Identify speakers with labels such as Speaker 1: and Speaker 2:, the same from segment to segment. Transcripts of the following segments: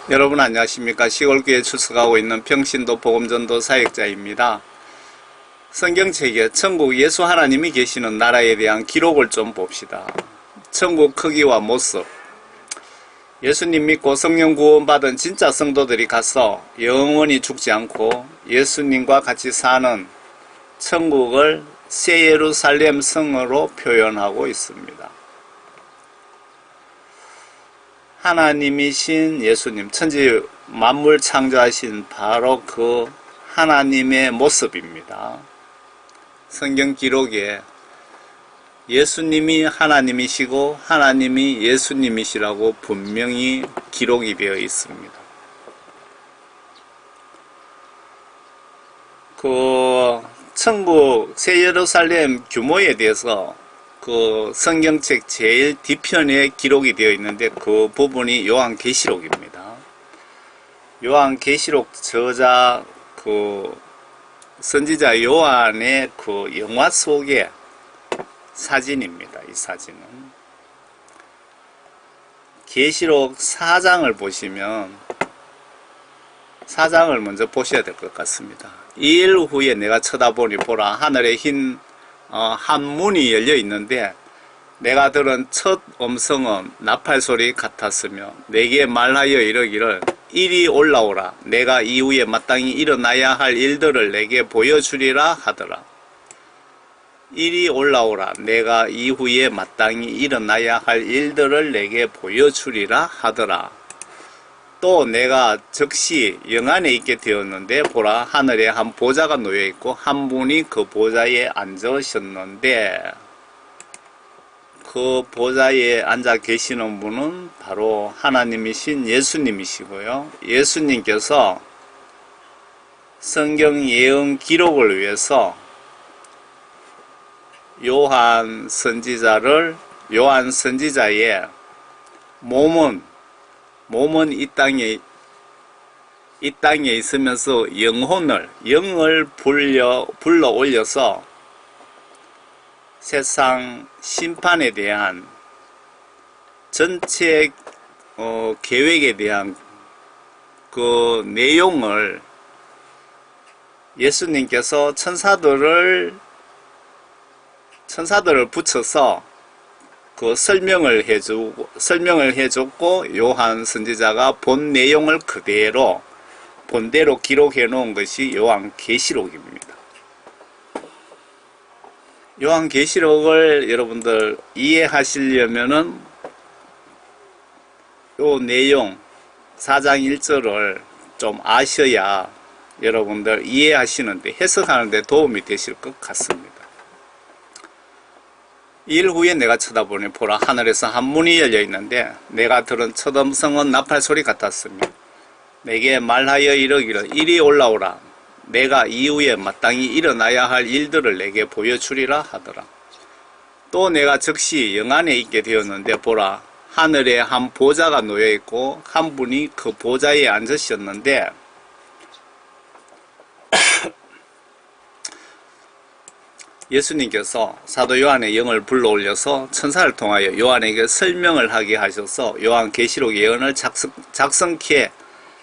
Speaker 1: 여러분 안녕하십니까. 시골교회 출석하고 있는 평신도 복음전도 사역자입니다. 성경책에 천국 예수 하나님이 계시는 나라에 대한 기록을 좀 봅시다. 천국 크기와 모습. 예수님 믿고 성령 구원받은 진짜 성도들이 가서 영원히 죽지 않고 예수님과 같이 사는 천국을 새 예루살렘 성으로 표현하고 있습니다. 하나님이신 예수님, 천지 만물 창조하신 바로 그 하나님의 모습입니다. 성경 기록에 예수님이 하나님이시고 하나님이 예수님이시라고 분명히 기록이 되어 있습니다. 그 천국 새 예루살렘 규모에 대해서 그 성경책 제일 뒤편에 기록이 되어 있는데 그 부분이 요한계시록입니다. 요한계시록 저자 그 선지자 요한의 그 영화 속의 사진입니다. 이 사진은 계시록 4장을 보시면 4장을 먼저 보셔야 될 것 같습니다. 2일 후에 내가 쳐다보니 보라 하늘에 흰 한문이 열려 있는데 내가 들은 첫 음성은 나팔소리 같았으며 내게 말하여 이르기를 이리 올라오라 내가 이후에 마땅히 일어나야 할 일들을 내게 보여주리라 하더라. 이리 올라오라 내가 이후에 마땅히 일어나야 할 일들을 내게 보여주리라 하더라. 또 내가 즉시 영안에 있게 되었는데 보라 하늘에 한 보좌가 놓여있고 한 분이 그 보좌에 앉으셨는데 그 보좌에 앉아 계시는 분은 바로 하나님이신 예수님이시고요. 예수님께서 성경 예언 기록을 위해서 요한 선지자의 몸은 이 땅에 있으면서 영을 불러 올려서 세상 심판에 대한 전체 계획에 대한 그 내용을 예수님께서 천사들을 붙여서 그 설명을 해줬고 요한 선지자가 본 내용을 본대로 기록해 놓은 것이 요한계시록입니다. 요한계시록을 여러분들 이해하시려면은 요 내용 4장 1절을 좀 아셔야 여러분들 이해하시는데 해석하는데 도움이 되실 것 같습니다. 2일 후에 내가 쳐다보니 보라 하늘에서 한 문이 열려 있는데 내가 들은 첫 음성은 나팔소리 같았으며 내게 말하여 이르기를 이리 올라오라 내가 이후에 마땅히 일어나야 할 일들을 내게 보여주리라 하더라. 또 내가 즉시 영안에 있게 되었는데 보라 하늘에 한 보좌가 놓여 있고 한 분이 그 보좌에 앉으셨는데 예수님께서 사도 요한의 영을 불러올려서 천사를 통하여 요한에게 설명을 하게 하셔서 요한계시록 예언을 작성케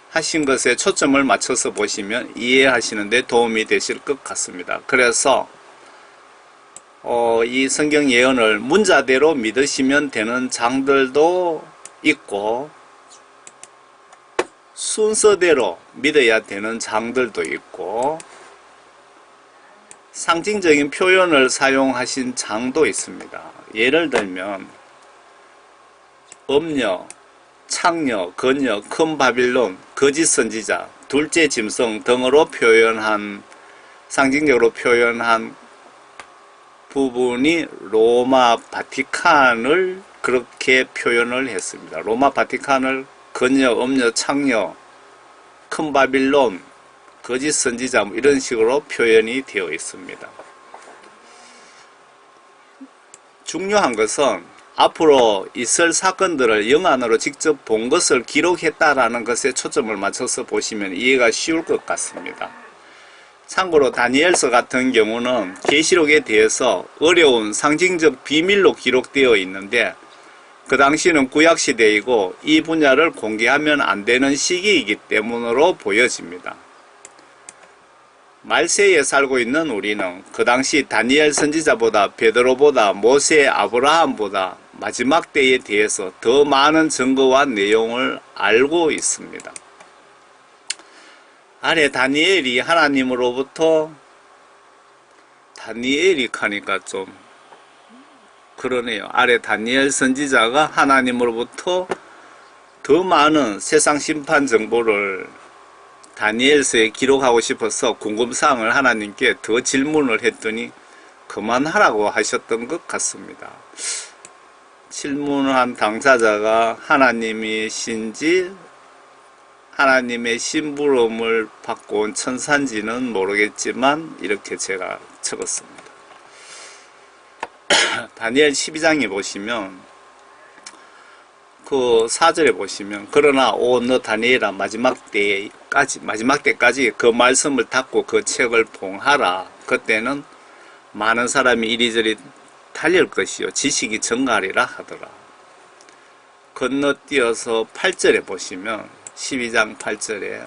Speaker 1: 하신 것에 초점을 맞춰서 보시면 이해하시는 데 도움이 되실 것 같습니다. 그래서 이 성경 예언을 문자대로 믿으시면 되는 장들도 있고 순서대로 믿어야 되는 장들도 있고 상징적인 표현을 사용하신 장도 있습니다. 예를 들면 음녀, 창녀, 건녀, 큰 바빌론, 거짓 선지자, 둘째 짐승 등으로 상징적으로 표현한 부분이 로마 바티칸을 그렇게 표현을 했습니다. 로마 바티칸을 건녀, 음녀, 창녀, 큰 바빌론, 거짓 선지자 이런 식으로 표현이 되어 있습니다. 중요한 것은 앞으로 있을 사건들을 영안으로 직접 본 것을 기록했다라는 것에 초점을 맞춰서 보시면 이해가 쉬울 것 같습니다. 참고로 다니엘서 같은 경우는 계시록에 대해서 어려운 상징적 비밀로 기록되어 있는데 그 당시는 구약시대이고 이 분야를 공개하면 안 되는 시기이기 때문으로 보여집니다. 말세에 살고 있는 우리는 그 당시 다니엘 선지자보다 베드로보다 모세, 아브라함보다 마지막 때에 대해서 더 많은 증거와 내용을 알고 있습니다. 아래 다니엘이 하나님으로부터 다니엘이 하니까 좀 그러네요. 아래 다니엘 선지자가 하나님으로부터 더 많은 세상 심판 정보를 다니엘서에 기록하고 싶어서 궁금사항을 하나님께 더 질문을 했더니 그만하라고 하셨던 것 같습니다. 질문한 당사자가 하나님이신지 하나님의 심부름을 받고 온 천사인지는 모르겠지만 이렇게 제가 적었습니다. 다니엘 12장에 보시면 그 4절에 보시면 그러나 오 너 다니엘아 마지막 때까지 그 말씀을 닫고 그 책을 봉하라. 그때는 많은 사람이 이리저리 달릴 것이요 지식이 증가하리라 하더라. 건너뛰어서 8절에 보시면 12장 8절에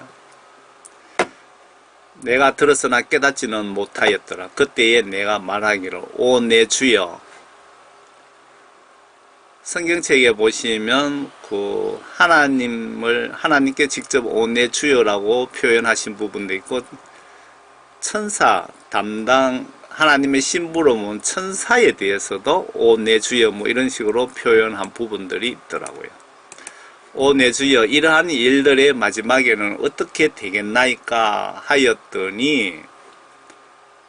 Speaker 1: 내가 들었으나 깨닫지는 못하였더라. 그때에 내가 말하기를 오 내 주여. 성경책에 보시면 그 하나님께 직접 오 내 주여라고 표현하신 부분도 있고 천사 담당 하나님의 심부름 온 천사에 대해서도 오 내 주여 뭐 이런 식으로 표현한 부분들이 있더라고요. 오 내 주여 이러한 일들의 마지막에는 어떻게 되겠나이까 하였더니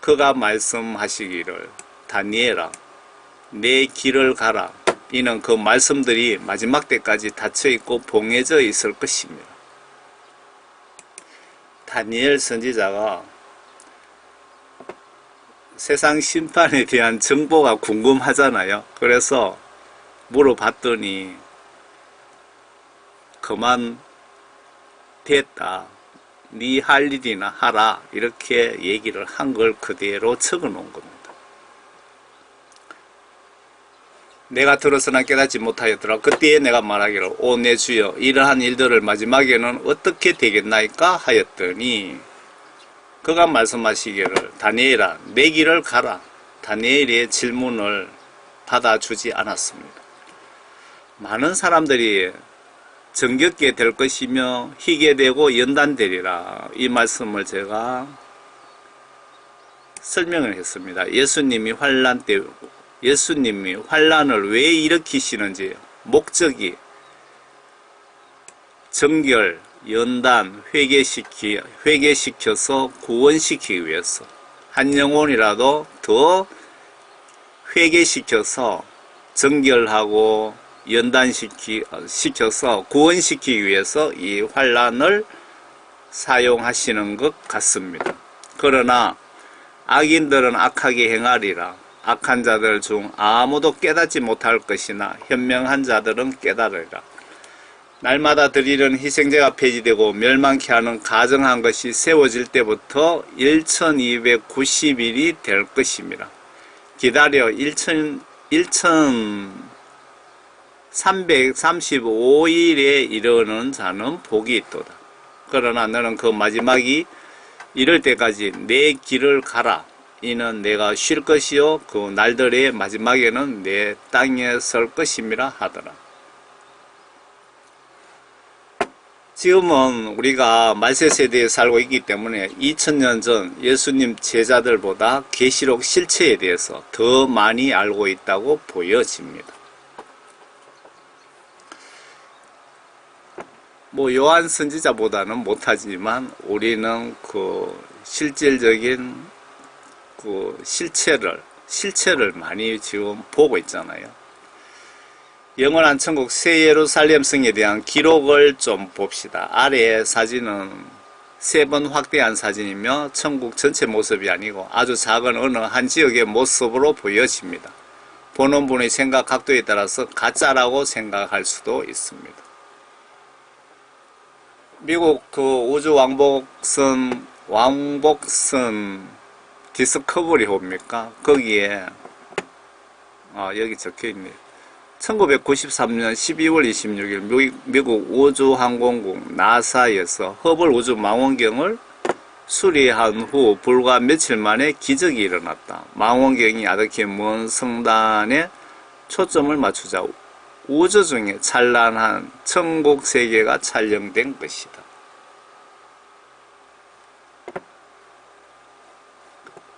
Speaker 1: 그가 말씀하시기를 다니엘아 내 길을 가라. 이는 그 말씀들이 마지막 때까지 닫혀있고 봉해져 있을 것입니다. 다니엘 선지자가 세상 심판에 대한 정보가 궁금하잖아요. 그래서 물어봤더니 그만 됐다. 네 할 일이나 하라. 이렇게 얘기를 한 걸 그대로 적어 놓은 겁니다. 내가 들어서나 깨닫지 못하였더라. 그때에 내가 말하기를 오 내 주여 이러한 일들을 마지막에는 어떻게 되겠나이까 하였더니 그가 말씀하시기를 다니엘아 내 길을 가라. 다니엘의 질문을 받아주지 않았습니다. 많은 사람들이 정겹게 될 것이며 희게 되고 연단되리라. 이 말씀을 제가 설명을 했습니다. 예수님이 환란을 왜 일으키시는지 목적이 정결, 연단, 회개시켜서 구원시키기 위해서 한 영혼이라도 더 회개시켜서 정결하고 연단시켜서 구원시키기 위해서 이 환란을 사용하시는 것 같습니다. 그러나 악인들은 악하게 행하리라. 악한 자들 중 아무도 깨닫지 못할 것이나 현명한 자들은 깨달으리라. 날마다 드리는 희생제가 폐지되고 멸망케 하는 가정한 것이 세워질 때부터 1290일이 될 것입니다. 기다려 1335일에 이르는 자는 복이 있도다. 그러나 너는 그 마지막이 이럴 때까지 내 길을 가라. 이는 내가 쉴 것이요 그 날들의 마지막에는 내 땅에 설 것임이라 하더라. 지금은 우리가 말세 세대에 살고 있기 때문에 2000년 전 예수님 제자들보다 계시록 실체에 대해서 더 많이 알고 있다고 보여집니다. 뭐 요한 선지자보다는 못하지만 우리는 그 실질적인 그 실체를 많이 지금 보고 있잖아요. 영원한 천국 새 예루살렘 성에 대한 기록을 좀 봅시다. 아래의 사진은 3번 확대한 사진이며 천국 전체 모습이 아니고 아주 작은 어느 한 지역의 모습으로 보여집니다. 보는 분의 생각 각도에 따라서 가짜라고 생각할 수도 있습니다. 미국 그 우주 왕복선 디스커버리 봅니까? 거기에 여기 적혀있네요. 1993년 12월 26일 미국 우주항공국 나사에서 허블 우주망원경을 수리한 후 불과 며칠 만에 기적이 일어났다. 망원경이 아득히 먼 성단에 초점을 맞추자 우주 중에 찬란한 천국 세계가 촬영된 것이다.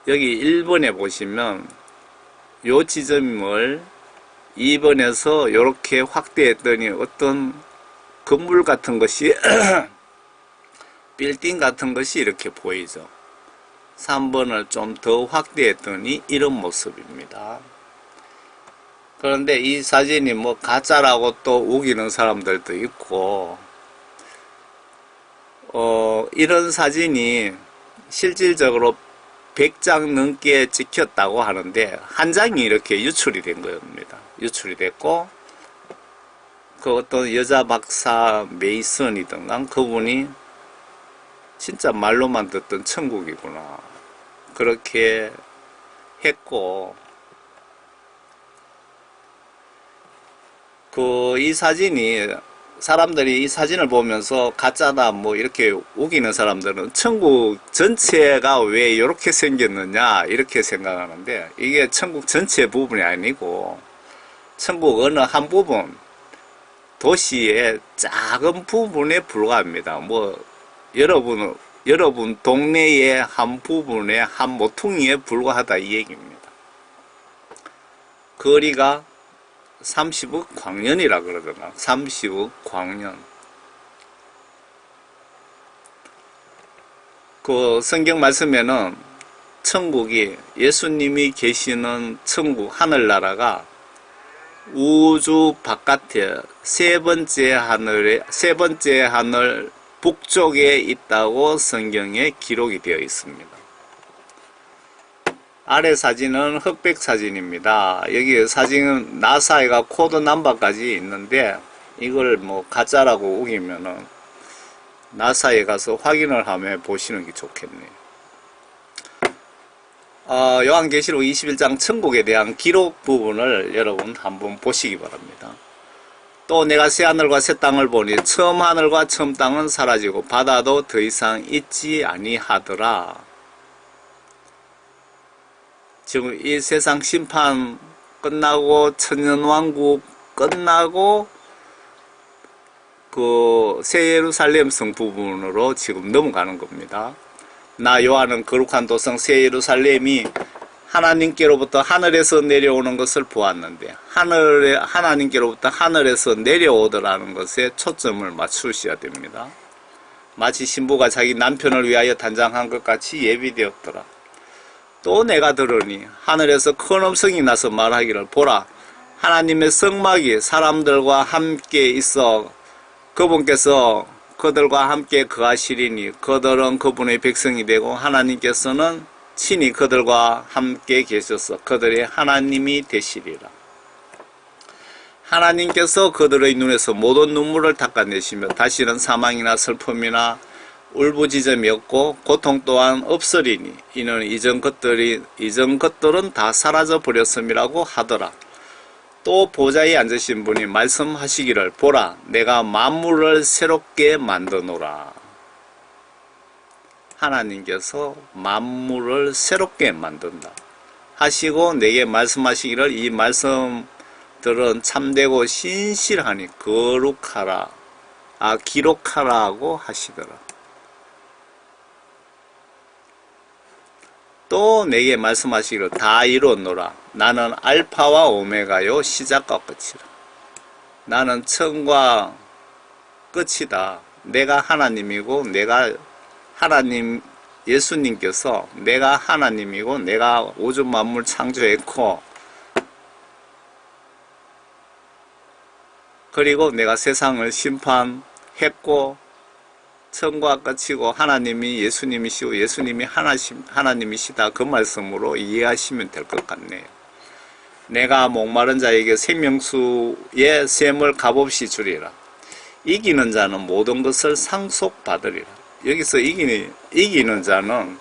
Speaker 1: 여기 1번에 보시면 요 지점을 2번에서 이렇게 확대했더니 어떤 건물 같은 것이 빌딩 같은 것이 이렇게 보이죠. 3번을 좀 더 확대했더니 이런 모습입니다. 그런데 이 사진이 뭐 가짜라고 또 우기는 사람들도 있고, 이런 사진이 실질적으로 100장 넘게 찍혔다고 하는데 한 장이 이렇게 유출이 된 겁니다. 유출이 됐고, 그 어떤 여자 박사 메이슨이든가 그분이 진짜 말로만 듣던 천국이구나 그렇게 했고, 이 사진이 사람들이 이 사진을 보면서 가짜다 뭐 이렇게 우기는 사람들은 천국 전체가 왜 이렇게 생겼느냐 이렇게 생각하는데, 이게 천국 전체 부분이 아니고 천국 어느 한 부분, 도시의 작은 부분에 불과합니다. 뭐 여러분 동네의 한 부분의 한 모퉁이에 불과하다 이 얘기입니다. 거리가 30억 광년이라 그러더라. 30억 광년. 그 성경 말씀에는 천국이, 예수님이 계시는 천국 하늘나라가 우주 바깥에 세 번째 하늘 북쪽에 있다고 성경에 기록이 되어 있습니다. 아래 사진은 흑백 사진입니다. 여기 사진은 나사가 코드 넘버까지 있는데 이걸 뭐 가짜라고 우기면은 나사에 가서 확인을 하며 보시는 게 좋겠네요. 요한계시록 21장 천국에 대한 기록 부분을 여러분 한번 보시기 바랍니다. 또 내가 새 하늘과 새 땅을 보니 처음 하늘과 처음 땅은 사라지고 바다도 더 이상 있지 아니하더라. 지금 이 세상 심판 끝나고 천년왕국 끝나고 그 새 예루살렘 성 부분으로 지금 넘어가는 겁니다. 나 요한은 거룩한 도성 새 예루살렘이 하나님께로부터 하늘에서 내려오는 것을 보았는데, 하나님께로부터 하늘에서 내려오더라는 것에 초점을 맞추셔야 됩니다. 마치 신부가 자기 남편을 위하여 단장한 것 같이 예비되었더라. 또 내가 들으니 하늘에서 큰 음성이 나서 말하기를, 보라, 하나님의 성막이 사람들과 함께 있어 그분께서 그들과 함께 거하시리니 그들은 그분의 백성이 되고 하나님께서는 친히 그들과 함께 계셔서 그들의 하나님이 되시리라. 하나님께서 그들의 눈에서 모든 눈물을 닦아내시며 다시는 사망이나 슬픔이나 울부짖음이 없고 고통 또한 없으리니 이는 이전 것들은 다 사라져 버렸음이라고 하더라. 또 보좌에 앉으신 분이 말씀하시기를, 보라, 내가 만물을 새롭게 만드노라. 하나님께서 만물을 새롭게 만든다 하시고 내게 말씀하시기를, 이 말씀들은 참되고 신실하니 기록하라고 하시더라. 또 내게 말씀하시기를, 다 이루었노라. 나는 알파와 오메가요 시작과 끝이라. 나는 처음과 끝이다. 내가 하나님이고 내가 하나님, 예수님께서 내가 하나님이고 내가 우주 만물 창조했고 그리고 내가 세상을 심판했고 처음과 끝이고 하나님이 예수님이시고 예수님이 하나님이시다, 그 말씀으로 이해하시면 될 것 같네요. 내가 목마른 자에게 생명수의 샘을 값없이 주리라. 이기는 자는 모든 것을 상속받으리라. 여기서 이기는 자는,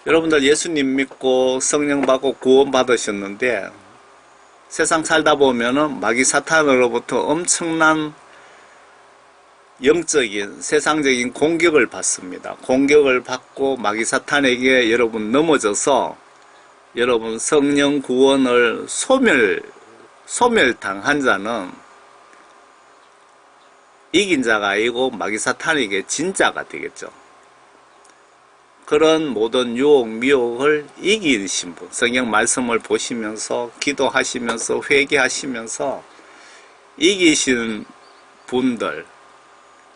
Speaker 1: 여러분들 예수님 믿고 성령 받고 구원 받으셨는데 세상 살다 보면은 마귀 사탄으로부터 엄청난 영적인 세상적인 공격을 받습니다. 공격을 받고 마귀 사탄에게 여러분 넘어져서 여러분 성령 구원을 소멸당한 자는 이긴 자가 아니고 마귀 사탄에게 진 자가 되겠죠. 그런 모든 유혹, 미혹을 이긴 신분, 성경 말씀을 보시면서 기도하시면서 회개하시면서 이기신 분들,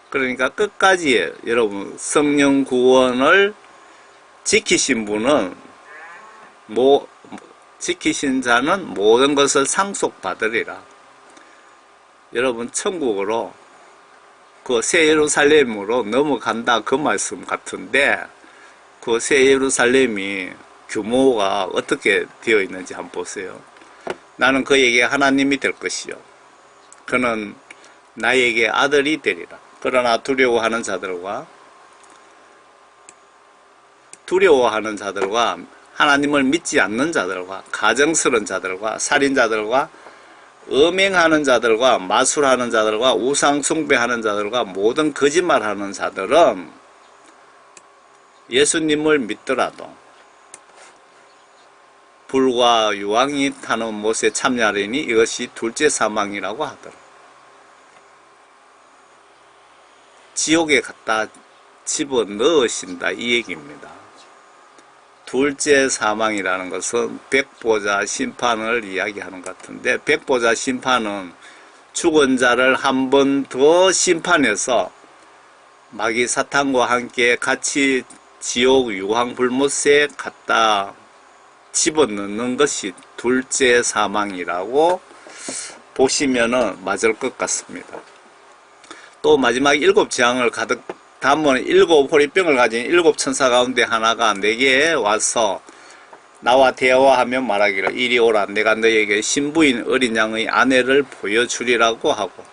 Speaker 1: 그러니까 끝까지 여러분 성령 구원을 지키신 분은 지키신 자는 모든 것을 상속받으리라. 여러분 천국으로 그 새 예루살렘으로 넘어간다 그 말씀 같은데 그 새 예루살렘이 규모가 어떻게 되어 있는지 한번 보세요. 나는 그에게 하나님이 될 것이요 그는 나에게 아들이 되리라. 그러나 두려워하는 자들과 하나님을 믿지 않는 자들과 가정스러운 자들과 살인자들과 음행하는 자들과 마술하는 자들과 우상 숭배하는 자들과 모든 거짓말하는 자들은 예수님을 믿더라도 불과 유황이 타는 못에 참여하리니 이것이 둘째 사망이라고 하더라. 지옥에 갖다 집어넣으신다 이 얘기입니다. 둘째 사망이라는 것은 백보자 심판을 이야기하는 것 같은데, 백보자 심판은 죽은 자를 한 번 더 심판해서 마귀 사탄과 함께 같이 지옥 유황불못에 갖다 집어넣는 것이 둘째 사망이라고 보시면은 맞을 것 같습니다. 또 마지막 7재앙을 가득 담은 7 호리병을 가진 7 천사 가운데 하나가 내게 와서 나와 대화하며 말하기를 이리 오라 내가 너에게 신부인 어린 양의 아내를 보여주리라고 하고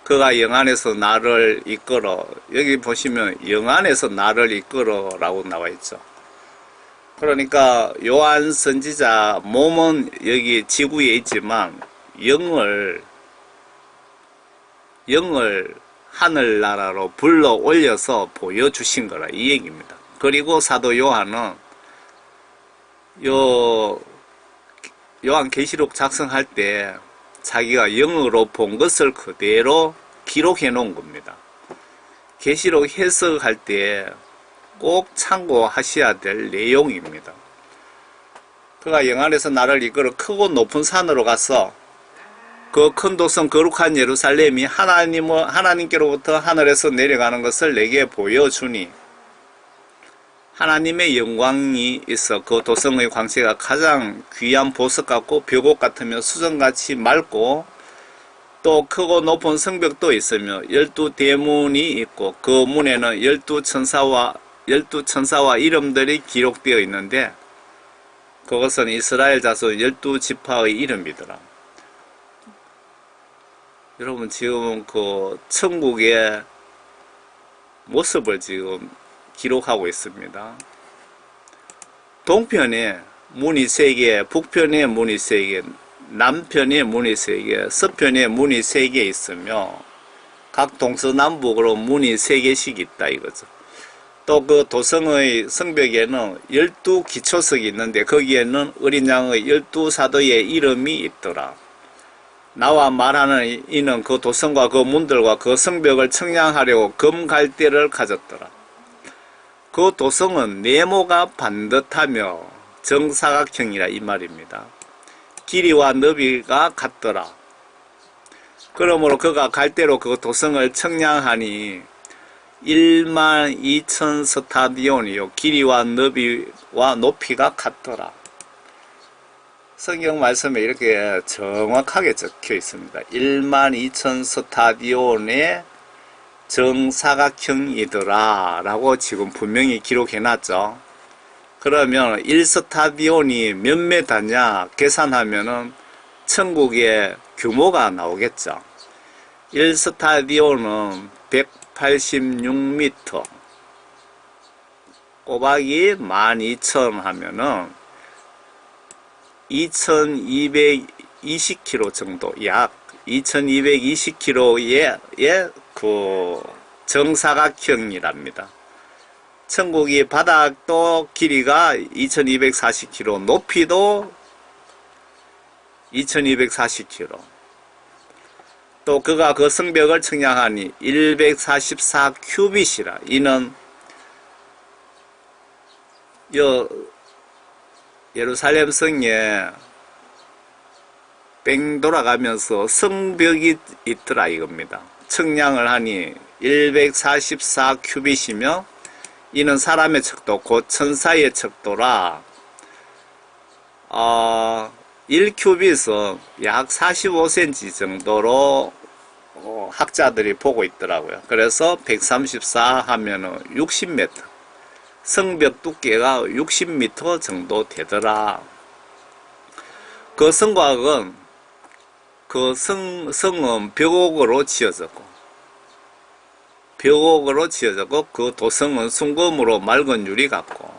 Speaker 1: 그가 영안에서 나를 이끌어, 여기 보시면 영안에서 나를 이끌어 라고 나와 있죠. 그러니까 요한 선지자 몸은 여기 지구에 있지만 영을 하늘나라로 불러 올려서 보여주신 거라 이 얘기입니다. 그리고 사도 요한은 요한계시록 작성할 때 자기가 영으로 본 것을 그대로 기록해 놓은 겁니다. 계시록 해석할 때 꼭 참고하셔야 될 내용입니다. 그가 영안에서 나를 이끌어 크고 높은 산으로 가서 그 큰 도성 거룩한 예루살렘이 하나님께로부터 하늘에서 내려가는 것을 내게 보여주니 하나님의 영광이 있어 그 도성의 광채가 가장 귀한 보석 같고 벽옥 같으며 수정같이 맑고 또 크고 높은 성벽도 있으며 12대문이 있고 그 문에는 12천사와 이름들이 기록되어 있는데 그것은 이스라엘 자손 12지파의 이름이더라. 여러분 지금 그 천국의 모습을 지금 기록하고 있습니다. 동편에 문이 3개, 북편에 문이 3개, 남편에 문이 3개, 서편에 문이 3개 있으며 각 동서남북으로 문이 3개씩 있다 이거죠. 또 그 도성의 성벽에는 12기초석이 있는데 거기에는 어린 양의 12사도의 이름이 있더라. 나와 말하는 이는 그 도성과 그 문들과 그 성벽을 청량하려고 금갈대를 가졌더라. 그 도성은 네모가 반듯하며 정사각형이라 이 말입니다. 길이와 너비가 같더라. 그러므로 그가 갈대로 그 도성을 청량하니 12,000 스타디온이요 길이와 너비와 높이가 같더라. 성경 말씀에 이렇게 정확하게 적혀 있습니다. 12,000 스타디온의 정사각형이더라 라고 지금 분명히 기록해 놨죠. 그러면 1스타디온이 몇 메다냐 계산하면은 천국의 규모가 나오겠죠. 1스타디온은 186m 곱하기 12,000 하면은 2220 2220km 정도, 약 2220km의 그 정사각형이랍니다. 천국이 바닥도 길이가 2240km, 높이도 2240km. 또 그가 그 성벽을 측량하니 144큐빗이라. 이는 예루살렘 성에 뺑 돌아가면서 성벽이 있더라 이겁니다. 측량을 하니 144큐빗이며 이는 사람의 척도 곧 천사의 척도라. 1큐빗은 약 45cm 정도로 학자들이 보고 있더라고요. 그래서 134 하면은 60m, 성벽 두께가 60m 정도 되더라. 그 성곽은 그 성은 벽옥으로 지어졌고 그 도성은 순금으로 맑은 유리 같고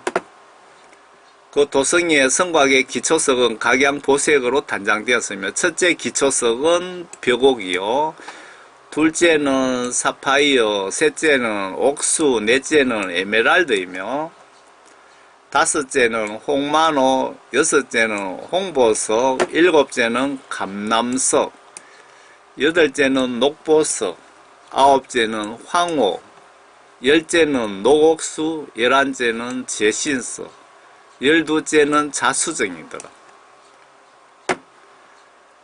Speaker 1: 그 도성의 성곽의 기초석은 각양 보색으로 단장되었으며 첫째 기초석은 벽옥이요, 둘째는 사파이어, 셋째는 옥수, 넷째는 에메랄드이며 다섯째는 홍마노, 여섯째는 홍보석, 일곱째는 감남석, 여덟째는 녹보석, 아홉째는 황옥, 열째는 녹옥수, 열한째는 제신석, 열두째는 자수정이더라.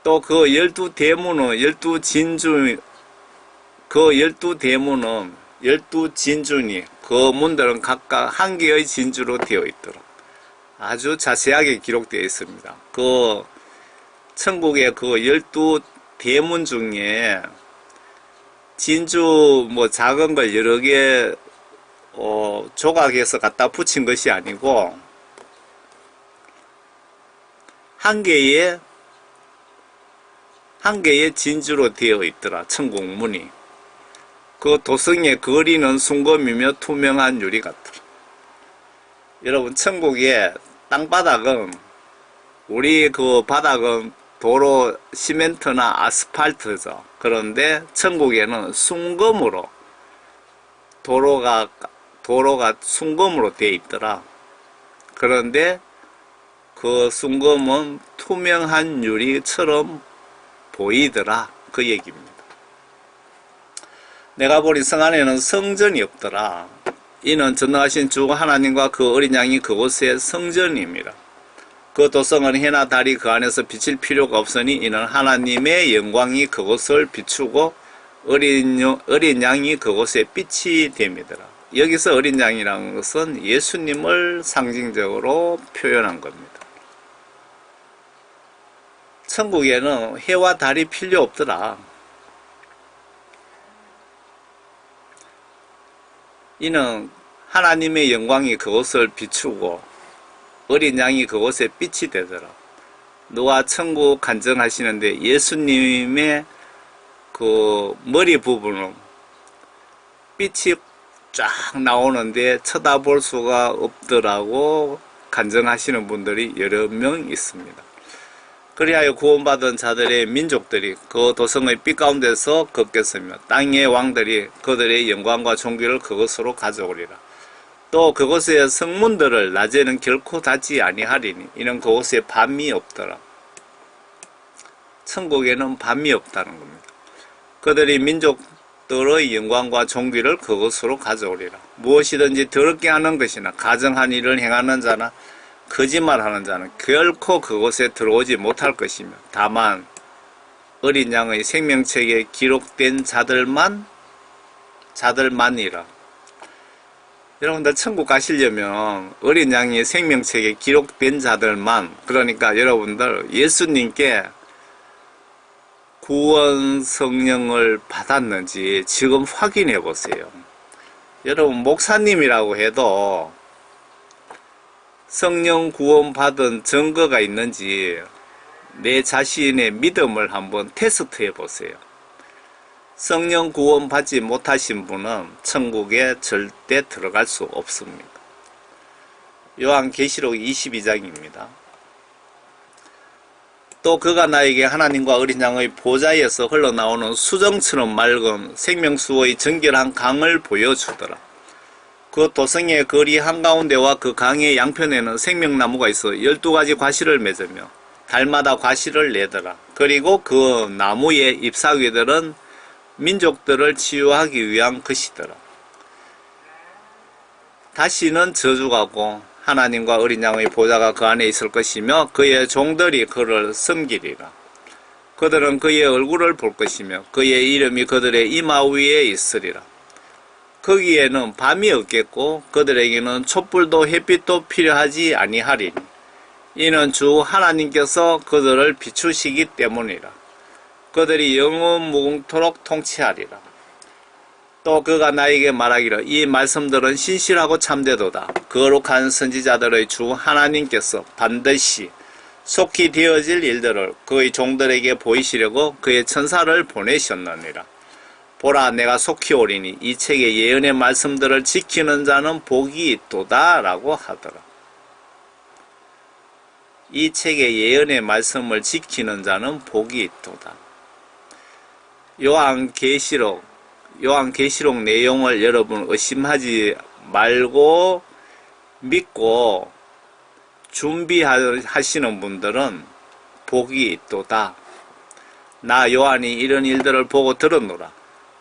Speaker 1: 또 그 열두 대문은 열두 진주, 그 열두 대문은 열두 진주니 그 문들은 각각 한 개의 진주로 되어 있더라. 아주 자세하게 기록되어 있습니다. 그 천국의 그 열두 대문 중에 진주 뭐 작은 걸 여러 개 조각해서 갖다 붙인 것이 아니고 한 개의 진주로 되어 있더라. 천국 문이. 그 도성의 거리는 순금이며 투명한 유리 같더라. 여러분, 천국의 땅바닥은, 우리 그 바닥은 도로 시멘트나 아스팔트죠. 그런데 천국에는 순금으로, 도로가 순금으로 되어 있더라. 그런데 그 순금은 투명한 유리처럼 보이더라. 그 얘기입니다. 내가 보니 성 안에는 성전이 없더라. 이는 전능하신 주 하나님과 그 어린 양이 그곳의 성전입니다. 그 도성은 해나 달이 그 안에서 비칠 필요가 없으니 이는 하나님의 영광이 그곳을 비추고 어린 양이 그곳에 빛이 됨이더라. 여기서 어린 양이라는 것은 예수님을 상징적으로 표현한 겁니다. 천국에는 해와 달이 필요 없더라. 이는 하나님의 영광이 그곳을 비추고 어린 양이 그곳에 빛이 되더라. 누가 천국 간증하시는데 예수님의 그 머리 부분은 빛이 쫙 나오는데 쳐다볼 수가 없더라고 간증하시는 분들이 여러 명 있습니다. 그리하여 구원받은 자들의 민족들이 그 도성의 빛 가운데서 걷겠으며 땅의 왕들이 그들의 영광과 존귀를 그것으로 가져오리라. 또 그곳의 성문들을 낮에는 결코 닫지 아니하리니 이는 그곳에 밤이 없더라. 천국에는 밤이 없다는 겁니다. 그들이 민족들의 영광과 존귀를 그것으로 가져오리라. 무엇이든지 더럽게 하는 것이나 가증한 일을 행하는 자나 거짓말하는 자는 결코 그곳에 들어오지 못할 것이며 다만 어린 양의 생명책에 기록된 자들만이라. 여러분들 천국 가시려면 어린 양의 생명책에 기록된 자들만, 그러니까 여러분들 예수님께 구원 성령을 받았는지 지금 확인해 보세요. 여러분 목사님이라고 해도 성령 구원 받은 증거가 있는지 내 자신의 믿음을 한번 테스트해 보세요. 성령 구원 받지 못하신 분은 천국에 절대 들어갈 수 없습니다. 요한계시록 22장입니다. 또 그가 나에게 하나님과 어린 양의 보좌에서 흘러나오는 수정처럼 맑은 생명수의 정결한 강을 보여주더라. 그 도성의 거리 한가운데와 그 강의 양편에는 생명나무가 있어 12가지 과실을 맺으며 달마다 과실을 내더라. 그리고 그 나무의 잎사귀들은 민족들을 치유하기 위한 것이더라. 다시는 저주가고 하나님과 어린 양의 보좌가 그 안에 있을 것이며 그의 종들이 그를 섬기리라. 그들은 그의 얼굴을 볼 것이며 그의 이름이 그들의 이마 위에 있으리라. 거기에는 밤이 없겠고 그들에게는 촛불도 햇빛도 필요하지 아니하리니 이는 주 하나님께서 그들을 비추시기 때문이라. 그들이 영원 무궁토록 통치하리라. 또 그가 나에게 말하기를 이 말씀들은 신실하고 참되도다. 거룩한 선지자들의 주 하나님께서 반드시 속히 되어질 일들을 그의 종들에게 보이시려고 그의 천사를 보내셨느니라. 보라, 내가 속히 오리니 이 책의 예언의 말씀들을 지키는 자는 복이 있도다 라고 하더라. 이 책의 예언의 말씀을 지키는 자는 복이 있도다. 요한계시록 내용을 여러분 의심하지 말고 믿고 준비하시는 분들은 복이 있도다. 나 요한이 이런 일들을 보고 들었노라.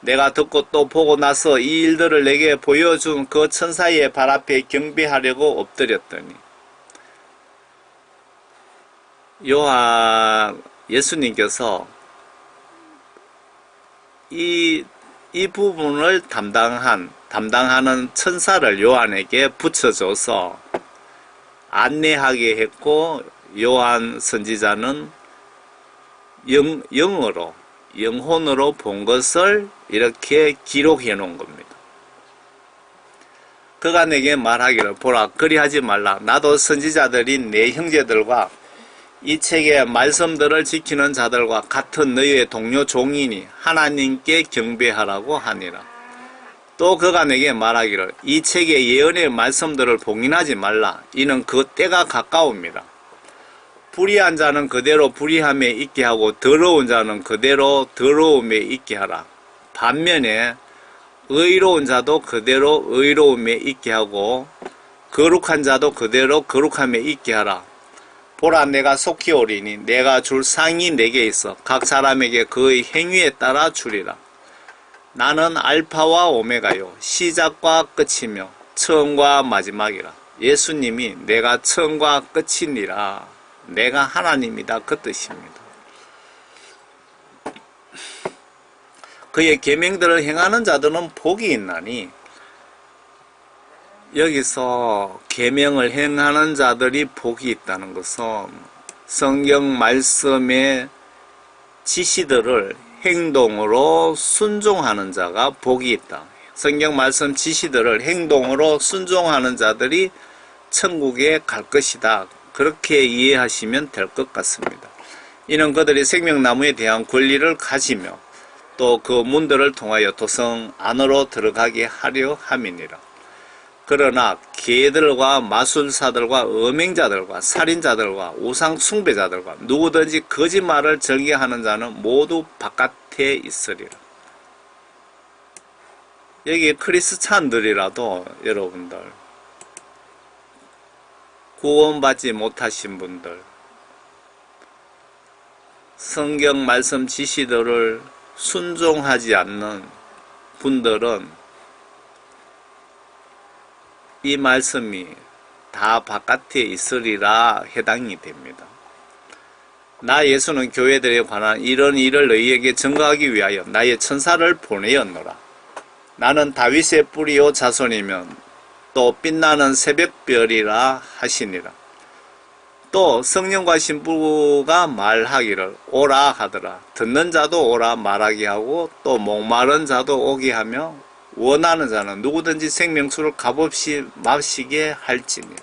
Speaker 1: 내가 듣고 또 보고 나서 이 일들을 내게 보여준 그 천사의 발 앞에 경배하려고 엎드렸더니 예수님께서 이 부분을 담당하는 천사를 요한에게 붙여줘서 안내하게 했고, 요한 선지자는 영혼으로 본 것을 이렇게 기록해 놓은 겁니다. 그가 내게 말하기를 보라, 그리하지 말라. 나도 선지자들인 내 형제들과 이 책의 말씀들을 지키는 자들과 같은 너희의 동료 종이니 하나님께 경배하라고 하니라. 또 그가 내게 말하기를 이 책의 예언의 말씀들을 봉인하지 말라. 이는 그 때가 가까웁니다. 불의한 자는 그대로 불의함에 있게 하고 더러운 자는 그대로 더러움에 있게 하라. 반면에 의로운 자도 그대로 의로움에 있게 하고 거룩한 자도 그대로 거룩함에 있게 하라. 보라, 내가 속히 오리니 내가 줄 상이 내게 있어 각 사람에게 그의 행위에 따라 주리라. 나는 알파와 오메가요 시작과 끝이며 처음과 마지막이라. 예수님이 내가 처음과 끝이니라. 내가 하나님이다 그 뜻입니다. 그의 계명들을 행하는 자들은 복이 있나니, 여기서 계명을 행하는 자들이 복이 있다는 것은 성경 말씀의 지시들을 행동으로 순종하는 자가 복이 있다. 성경 말씀 지시들을 행동으로 순종하는 자들이 천국에 갈 것이다. 그렇게 이해하시면 될 것 같습니다. 이는 그들이 생명나무에 대한 권리를 가지며 또 그 문들을 통하여 도성 안으로 들어가게 하려 함이니라. 그러나 개들과 마술사들과 음행자들과 살인자들과 우상 숭배자들과 누구든지 거짓말을 즐겨하는 자는 모두 바깥에 있으리라. 여기 크리스찬들이라도 여러분들, 구원받지 못하신 분들, 성경 말씀 지시들을 순종하지 않는 분들은 이 말씀이 다 바깥에 있으리라 해당이 됩니다. 나 예수는 교회들에 관한 이런 일을 너희에게 증거하기 위하여 나의 천사를 보내었노라. 나는 다윗의 뿌리요 자손이면 또 빛나는 새벽별이라 하시니라. 또 성령과 신부가 말하기를 오라 하더라. 듣는 자도 오라 말하게 하고 또 목마른 자도 오게 하며 원하는 자는 누구든지 생명수를 값없이 마시게 할지니라.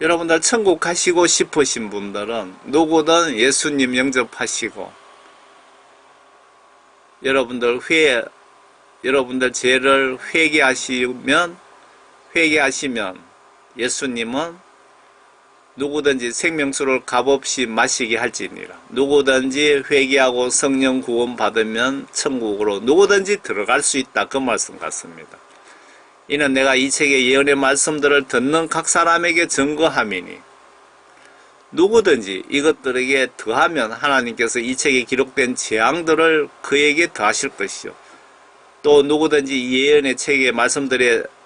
Speaker 1: 여러분들 천국 가시고 싶으신 분들은 누구든 예수님 영접하시고 여러분들 죄를 회개하시면 예수님은 누구든지 생명수를 값없이 마시게 할지니라. 누구든지 회개하고 성령 구원 받으면 천국으로 누구든지 들어갈 수 있다. 그 말씀 같습니다. 이는 내가 이 책의 예언의 말씀들을 듣는 각 사람에게 증거함이니 누구든지 이것들에게 더하면 하나님께서 이 책에 기록된 재앙들을 그에게 더하실 것이요. 또 누구든지 이 예언의 책의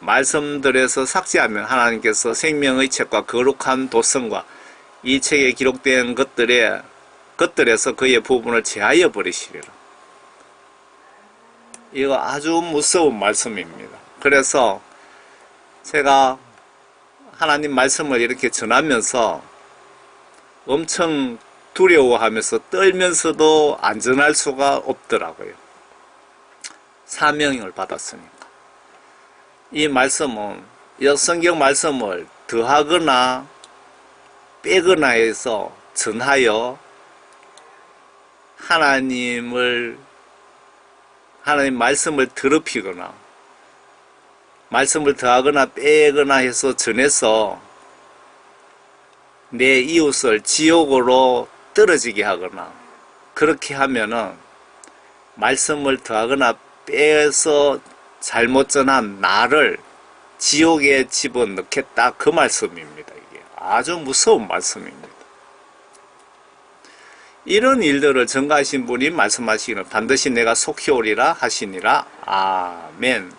Speaker 1: 말씀들에서 삭제하면 하나님께서 생명의 책과 거룩한 도성과 이 책에 기록된 것들에서 그의 부분을 제하여 버리시리라. 이거 아주 무서운 말씀입니다. 그래서 제가 하나님 말씀을 이렇게 전하면서 엄청 두려워하면서 떨면서도 안전할 수가 없더라고요. 사명을 받았으니까. 이 말씀은 성경 말씀을 더하거나 빼거나 해서 전하여 하나님 말씀을 더럽히거나 말씀을 더하거나 빼거나 해서 전해서 내 이웃을 지옥으로 떨어지게 하거나 그렇게 하면은 말씀을 더하거나 빼서 잘못 전한 나를 지옥에 집어넣겠다. 그 말씀입니다. 이게 아주 무서운 말씀입니다. 이런 일들을 전가하신 분이 말씀하시기를 반드시 내가 속히 오리라 하시니라. 아멘.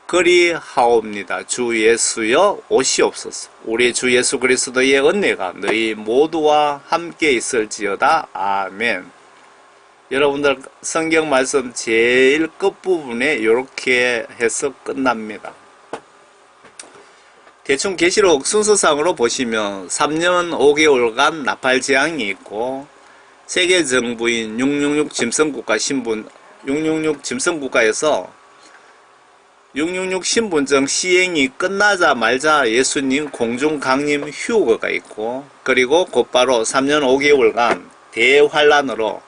Speaker 1: 그리하옵니다. 주 예수여 오시옵소서. 우리 주 예수 그리스도의 은혜가 너희 모두와 함께 있을지어다. 아멘. 여러분들 성경 말씀 제일 끝부분에 이렇게 해서 끝납니다. 대충 계시록 순서상으로 보시면 3년 5개월간 나팔 재앙이 있고 세계 정부인 666 짐승국가 신분 666 짐승국가에서 666 신분증 시행이 끝나자마자 예수님 공중 강림 휴거가 있고 그리고 곧바로 3년 5개월간 대환란으로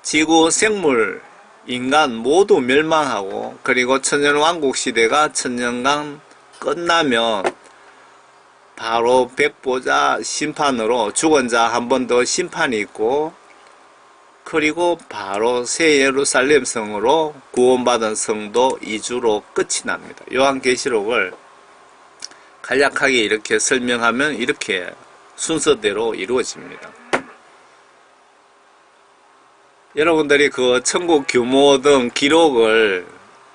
Speaker 1: 지구 생물, 인간 모두 멸망하고 그리고 천년왕국 시대가 천년간 끝나면 바로 백보자 심판으로 죽은 자 한 번 더 심판이 있고 그리고 바로 새 예루살렘 성으로 구원받은 성도 2주로 끝이 납니다. 요한계시록을 간략하게 이렇게 설명하면 이렇게 순서대로 이루어집니다. 여러분들이 그 천국 규모 등 기록을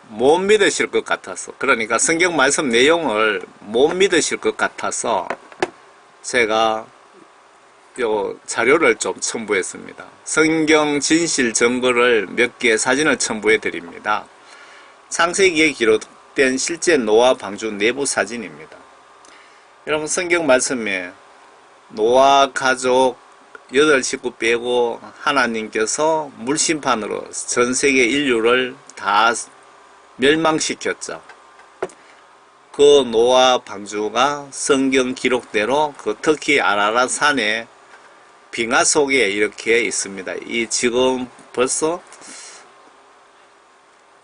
Speaker 1: 못 믿으실 것 같아서 그러니까 성경 말씀 내용을 못 믿으실 것 같아서 제가 요 자료를 좀 첨부했습니다. 성경 진실 증거를 몇 개 사진을 첨부해 드립니다. 창세기에 기록된 실제 노아 방주 내부 사진입니다. 여러분 성경 말씀에 노아 가족 8식구 빼고 하나님께서 물심판으로 전세계 인류를 다 멸망시켰죠. 그 노아 방주가 성경 기록대로 그 터키 아라랏 산에 빙하 속에 이렇게 있습니다. 이 지금 벌써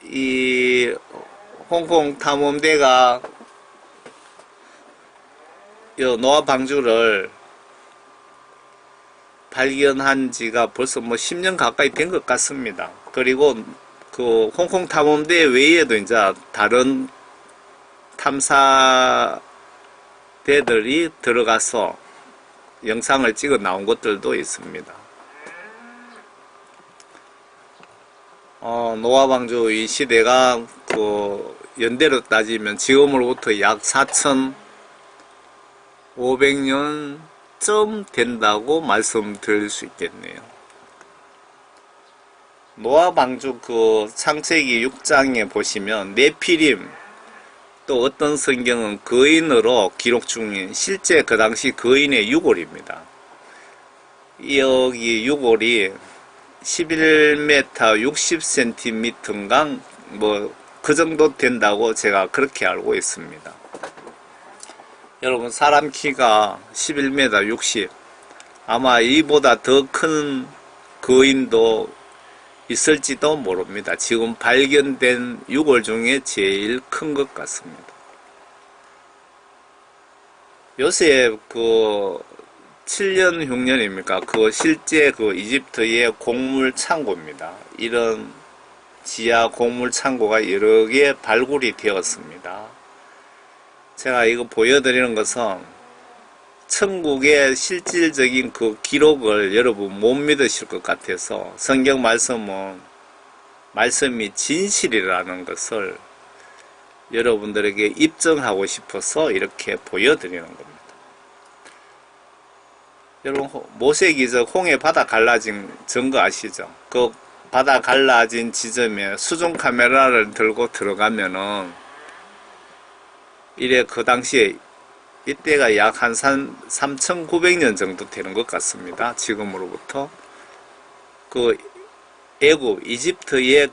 Speaker 1: 이 홍콩 탐험대가 이 노아 방주를 발견한 지가 벌써 10년 가까이 된 것 같습니다. 그리고 그 홍콩 탐험대 외에도 이제 다른 탐사대들이 들어가서 영상을 찍어 나온 것들도 있습니다. 노아 방주 이 시대가 그 연대로 따지면 지금으로부터 약 4,500년쯤 된다고 말씀드릴 수 있겠네요. 노아 방주 그 창세기 6장에 보시면 네피림 또 어떤 성경은 거인으로 기록 중인 실제 그 당시 거인의 유골입니다. 여기 유골이 11m 60cm인가 그 정도 된다고 제가 그렇게 알고 있습니다. 여러분 사람 키가 11m 60 아마 이보다 더 큰 거인도 있을지도 모릅니다. 지금 발견된 유골 중에 제일 큰 것 같습니다. 요새 7년 흉년입니까? 실제 이집트의 곡물 창고입니다. 이런 지하 곡물 창고가 여러 개 발굴이 되었습니다. 제가 이거 보여드리는 것은 천국의 실질적인 기록을 여러분 못 믿으실 것 같아서 성경 말씀이 진실이라는 것을 여러분들에게 입증하고 싶어서 이렇게 보여드리는 겁니다. 여러분 모세기적 홍해 바다 갈라진 증거 아시죠? 그 바다 갈라진 지점에 수중 카메라를 들고 들어가면은 이래 그 당시에 이때가 약 한 3,900년 정도 되는 것 같습니다. 지금으로부터 애굽, 이집트의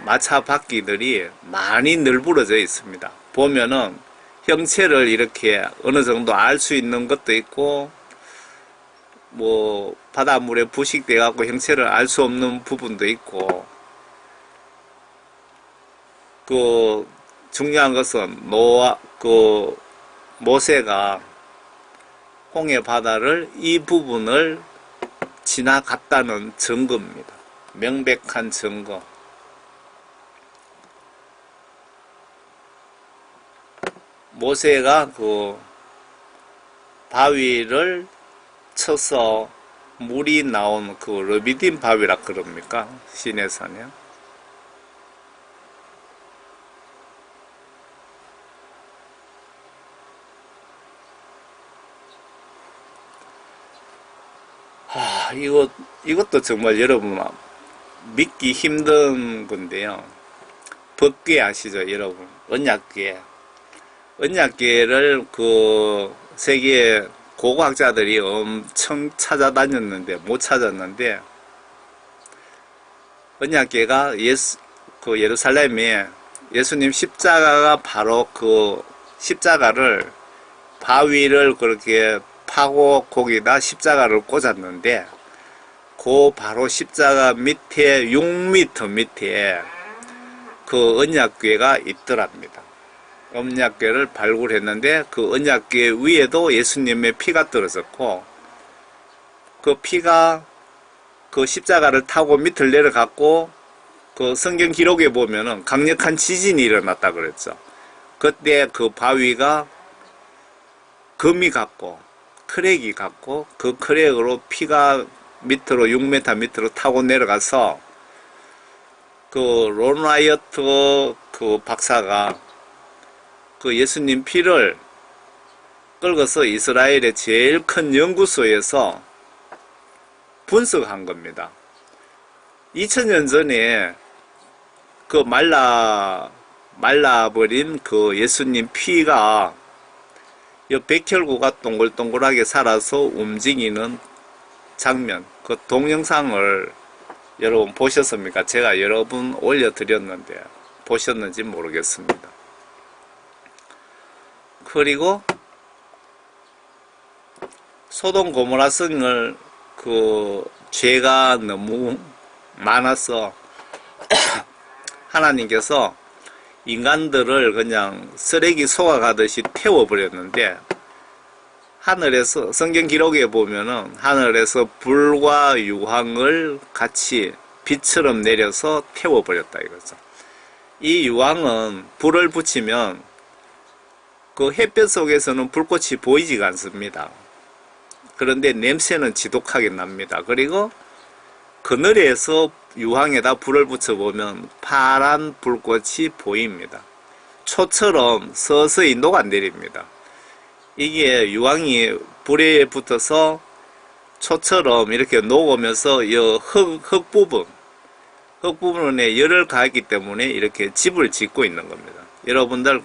Speaker 1: 마차 바퀴들이 많이 널브러져 있습니다. 보면은 형체를 이렇게 어느 정도 알 수 있는 것도 있고, 바닷물에 부식돼 갖고 형체를 알 수 없는 부분도 있고, 중요한 것은 모세가 홍해 바다를 이 부분을 지나갔다는 증거입니다. 명백한 증거. 모세가 바위를 쳐서 물이 나온 르비딤 바위라 그럽니까? 시내산에. 이것도 정말 여러분 믿기 힘든 건데요. 법궤 아시죠, 여러분? 언약궤. 언약궤를 세계 고고학자들이 엄청 찾아다녔는데 못 찾았는데, 언약궤가 예루살렘에 예수님 십자가가 바로 십자가를 바위를 그렇게 파고 거기다 십자가를 꽂았는데 바로 십자가 밑에 6m 밑에 언약궤가 있더랍니다. 언약궤를 발굴했는데 언약궤 위에도 예수님의 피가 떨어졌고 피가 십자가를 타고 밑을 내려갔고 성경 기록에 보면은 강력한 지진이 일어났다 그랬죠. 그때 바위가 금이 갔고 크랙이 갔고 크랙으로 피가 밑으로 6m 밑으로 타고 내려가서 론라이어트 박사가 예수님 피를 끌어서 이스라엘의 제일 큰 연구소에서 분석한 겁니다. 2000년 전에 말라버린 예수님 피가 백혈구가 동글동글하게 살아서 움직이는 장면, 동영상을 여러분 보셨습니까? 제가 여러 번 올려드렸는데 보셨는지 모르겠습니다. 그리고 소돔 고모라 성을 죄가 너무 많아서 하나님께서 인간들을 그냥 쓰레기 쏘아가듯이 태워버렸는데, 하늘에서 성경 기록에 보면은 하늘에서 불과 유황을 같이 빛처럼 내려서 태워버렸다 이거죠. 이 유황은 불을 붙이면 햇볕 속에서는 불꽃이 보이지가 않습니다. 그런데 냄새는 지독하게 납니다. 그리고 그늘에서 유황에다 불을 붙여보면 파란 불꽃이 보입니다. 초처럼 서서히 녹아내립니다. 이게 유황이 불에 붙어서 초처럼 이렇게 녹으면서 흙 부분에 열을 가했기 때문에 이렇게 집을 짓고 있는 겁니다. 여러분들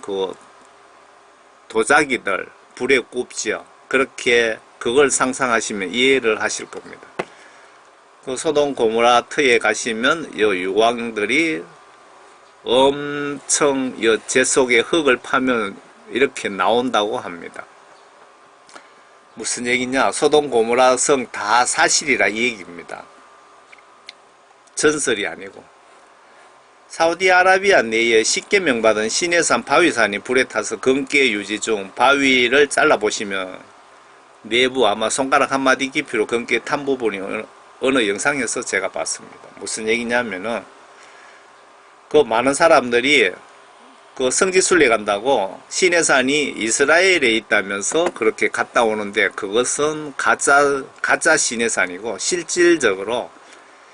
Speaker 1: 도자기들 불에 굽지요. 그렇게 그걸 상상하시면 이해를 하실 겁니다. 소돔 고모라 터에 가시면 이 유황들이 엄청 재 속에 흙을 파면 이렇게 나온다고 합니다. 무슨 얘기냐? 소돔 고모라 성 다 사실이라 이 얘기입니다. 전설이 아니고. 사우디아라비아 내에 10개명 받은 시내산 바위산이 불에 타서 검게 유지 중. 바위를 잘라보시면 내부 아마 손가락 한마디 깊이로 검게 탄 부분이 어느 영상에서 제가 봤습니다. 무슨 얘기냐면은 그 많은 사람들이 그 성지순례 간다고 시내산이 이스라엘에 있다면서 그렇게 갔다 오는데 그것은 가짜 시내산이고 실질적으로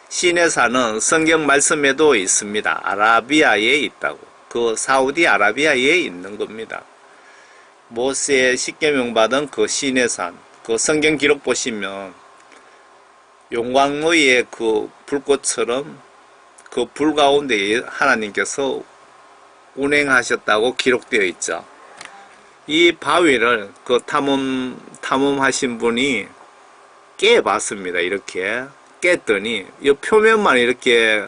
Speaker 1: 시내산은 성경 말씀에도 있습니다. 아라비아에 있다고. 그 사우디아라비아에 있는 겁니다. 모세의 10계명 받은 그 시내산, 그 성경 기록 보시면 용광로의 그 불꽃처럼 그 불 가운데 하나님께서 운행하셨다고 기록되어 있죠. 이 바위를 그 탐험하신 분이 깨봤습니다. 이렇게 깼더니 이 표면만 이렇게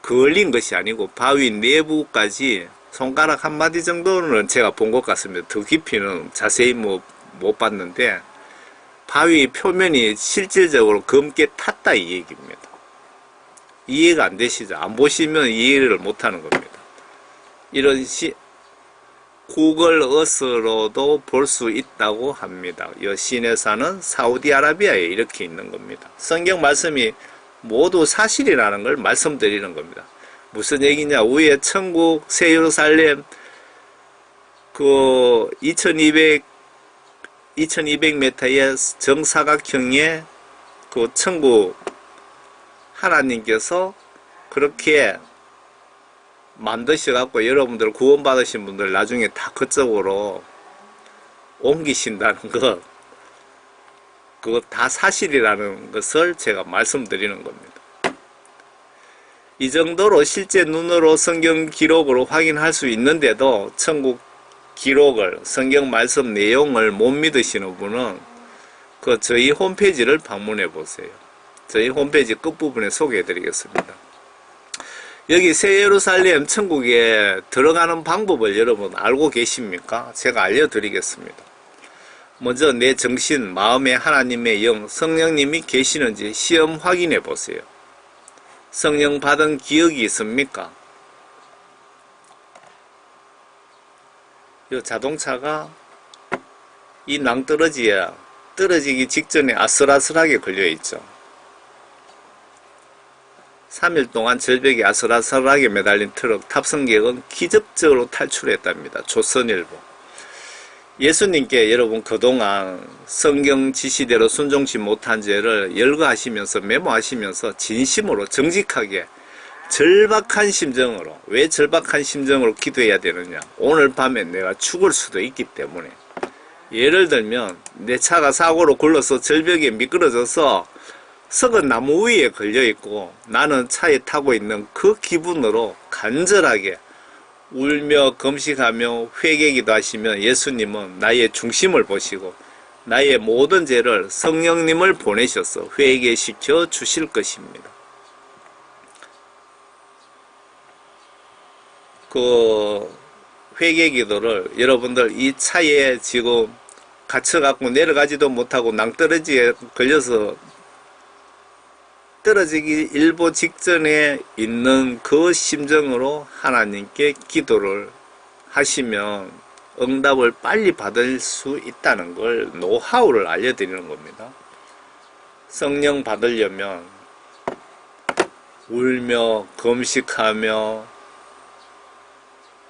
Speaker 1: 걸린 것이 아니고 바위 내부까지 손가락 한마디 정도는 제가 본 것 같습니다. 더 깊이는 자세히 못 봤는데 바위 표면이 실질적으로 검게 탔다 이 얘기입니다. 이해가 안 되시죠? 안 보시면 이해를 못하는 겁니다. 이런 구글 어스로도 볼 수 있다고 합니다. 이 시내산은 사우디아라비아에 이렇게 있는 겁니다. 성경 말씀이 모두 사실이라는 걸 말씀드리는 겁니다. 무슨 얘기냐? 위에 천국 새 예루살렘 그 2200m의 정사각형의 그 천국 하나님께서 그렇게 만드셔갖고 여러분들 구원받으신 분들 나중에 다 그쪽으로 옮기신다는 것, 그거 다 사실이라는 것을 제가 말씀드리는 겁니다. 이 정도로 실제 눈으로 성경 기록으로 확인할 수 있는데도 천국 기록을, 성경 말씀 내용을 못 믿으시는 분은 그 저희 홈페이지를 방문해 보세요. 저희 홈페이지 끝부분에 소개해 드리겠습니다. 여기 새 예루살렘 천국에 들어가는 방법을 여러분 알고 계십니까? 제가 알려드리겠습니다. 먼저 내 정신, 마음에 하나님의 영, 성령님이 계시는지 시험 확인해 보세요. 성령 받은 기억이 있습니까? 이 자동차가 이 낭떠러지에 떨어지기 직전에 아슬아슬하게 걸려있죠. 3일 동안 절벽에 아슬아슬하게 매달린 트럭 탑승객은 기적적으로 탈출했답니다. 조선일보. 예수님께 여러분 그동안 성경 지시대로 순종치 못한 죄를 열거하시면서 메모하시면서 진심으로 정직하게 절박한 심정으로, 왜 절박한 심정으로 기도해야 되느냐? 오늘 밤에 내가 죽을 수도 있기 때문에. 예를 들면 내 차가 사고로 굴러서 절벽에 미끄러져서 썩은 나무 위에 걸려있고 나는 차에 타고 있는 그 기분으로 간절하게 울며 금식하며 회개기도 하시면 예수님은 나의 중심을 보시고 나의 모든 죄를 성령님을 보내셔서 회개시켜 주실 것입니다. 그 회개기도를 여러분들 이 차에 지금 갇혀갖고 내려가지도 못하고 낭떠러지에 걸려서 떨어지기 일보 직전에 있는 그 심정으로 하나님께 기도를 하시면 응답을 빨리 받을 수 있다는 걸 노하우를 알려드리는 겁니다. 성령 받으려면 울며 금식하며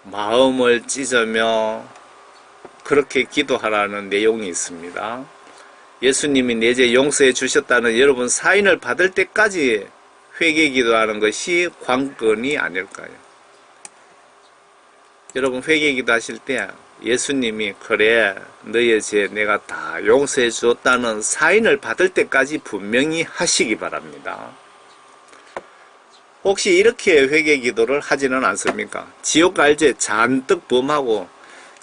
Speaker 1: 마음을 찢으며 그렇게 기도하라는 내용이 있습니다. 예수님이 내 죄 용서해 주셨다는 여러분 사인을 받을 때까지 회개 기도하는 것이 관건이 아닐까요? 여러분 회개 기도하실 때 예수님이 그래 너의 죄 내가 다 용서해 주었다는 사인을 받을 때까지 분명히 하시기 바랍니다. 혹시 이렇게 회개 기도를 하지는 않습니까? 지옥 갈 죄 잔뜩 범하고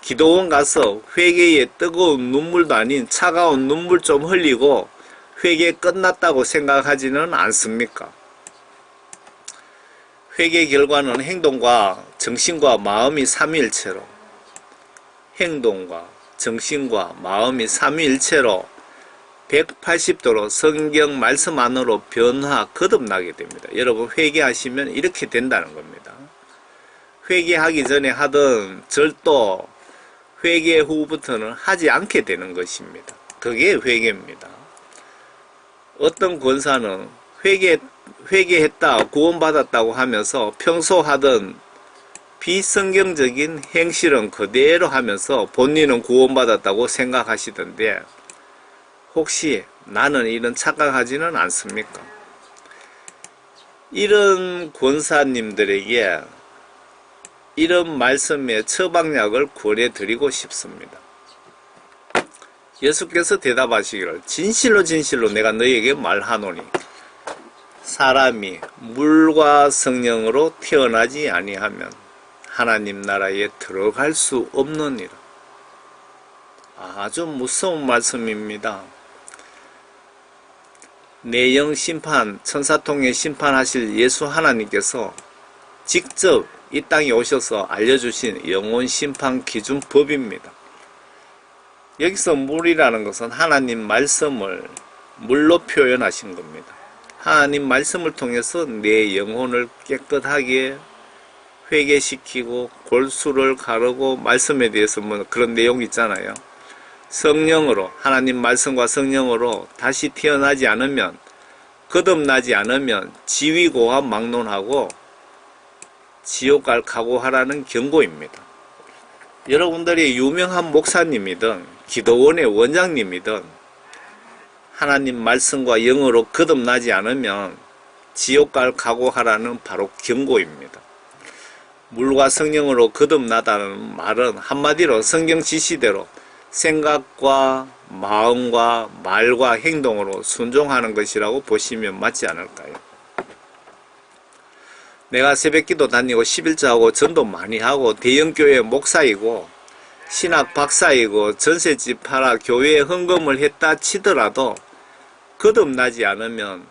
Speaker 1: 기도원 가서 회개에 뜨거운 눈물도 아닌 차가운 눈물 좀 흘리고 회개 끝났다고 생각하지는 않습니까? 회개 결과는 행동과 정신과 마음이 삼위일체로 행동과 정신과 마음이 삼위일체로 180도로 성경 말씀 안으로 변화 거듭나게 됩니다. 여러분 회개하시면 이렇게 된다는 겁니다. 회개하기 전에 하던 절도 회개 후부터는 하지 않게 되는 것입니다. 그게 회개입니다. 어떤 권사는 회개했다, 구원받았다고 하면서 평소 하던 비성경적인 행실은 그대로 하면서 본인은 구원받았다고 생각하시던데, 혹시 나는 이런 착각하지는 않습니까? 이런 권사님들에게 이런 말씀의 처방약을 권해드리고 싶습니다. 예수께서 대답하시기를 진실로 진실로 내가 너희에게 말하노니 사람이 물과 성령으로 태어나지 아니하면 하나님 나라에 들어갈 수 없느니라. 아주 무서운 말씀입니다. 내 영 심판, 천사통에 심판하실 예수 하나님께서 직접 이 땅에 오셔서 알려주신 영혼 심판 기준 법입니다. 여기서 물이라는 것은 하나님 말씀을 물로 표현하신 겁니다. 하나님 말씀을 통해서 내 영혼을 깨끗하게 회개시키고 골수를 가르고, 말씀에 대해서 뭐 그런 내용이 있잖아요. 성령으로, 하나님 말씀과 성령으로 다시 태어나지 않으면, 거듭나지 않으면 지위고와 막론하고 지옥 갈 각오하라는 경고입니다. 여러분들이 유명한 목사님이든 기도원의 원장님이든 하나님 말씀과 영으로 거듭나지 않으면 지옥 갈 각오하라는 바로 경고입니다. 물과 성령으로 거듭나다는 말은 한마디로 성경 지시대로 생각과 마음과 말과 행동으로 순종하는 것이라고 보시면 맞지 않을까요? 내가 새벽기도 다니고 11조하고 전도 많이 하고 대형교회 목사이고 신학 박사이고 전세집 팔아 교회에 헌금을 했다 치더라도 거듭나지 않으면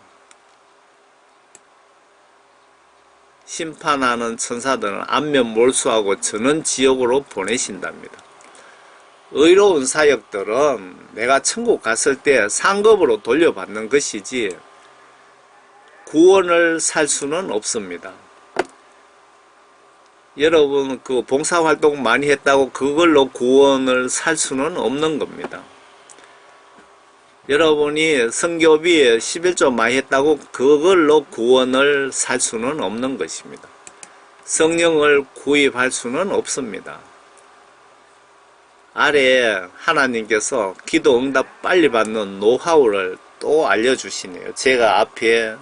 Speaker 1: 심판하는 천사들은 안면 몰수하고 저는 지옥으로 보내신답니다. 의로운 사역들은 내가 천국 갔을 때 상급으로 돌려받는 것이지 구원을 살 수는 없습니다. 여러분 그 봉사활동 많이 했다고 그걸로 구원을 살 수는 없는 겁니다. 여러분이 선교비에 11조 많이 했다고 그걸로 구원을 살 수는 없는 것입니다. 성령을 구입할 수는 없습니다. 아래 하나님께서 기도 응답 빨리 받는 노하우를 또 알려주시네요. 제가 앞에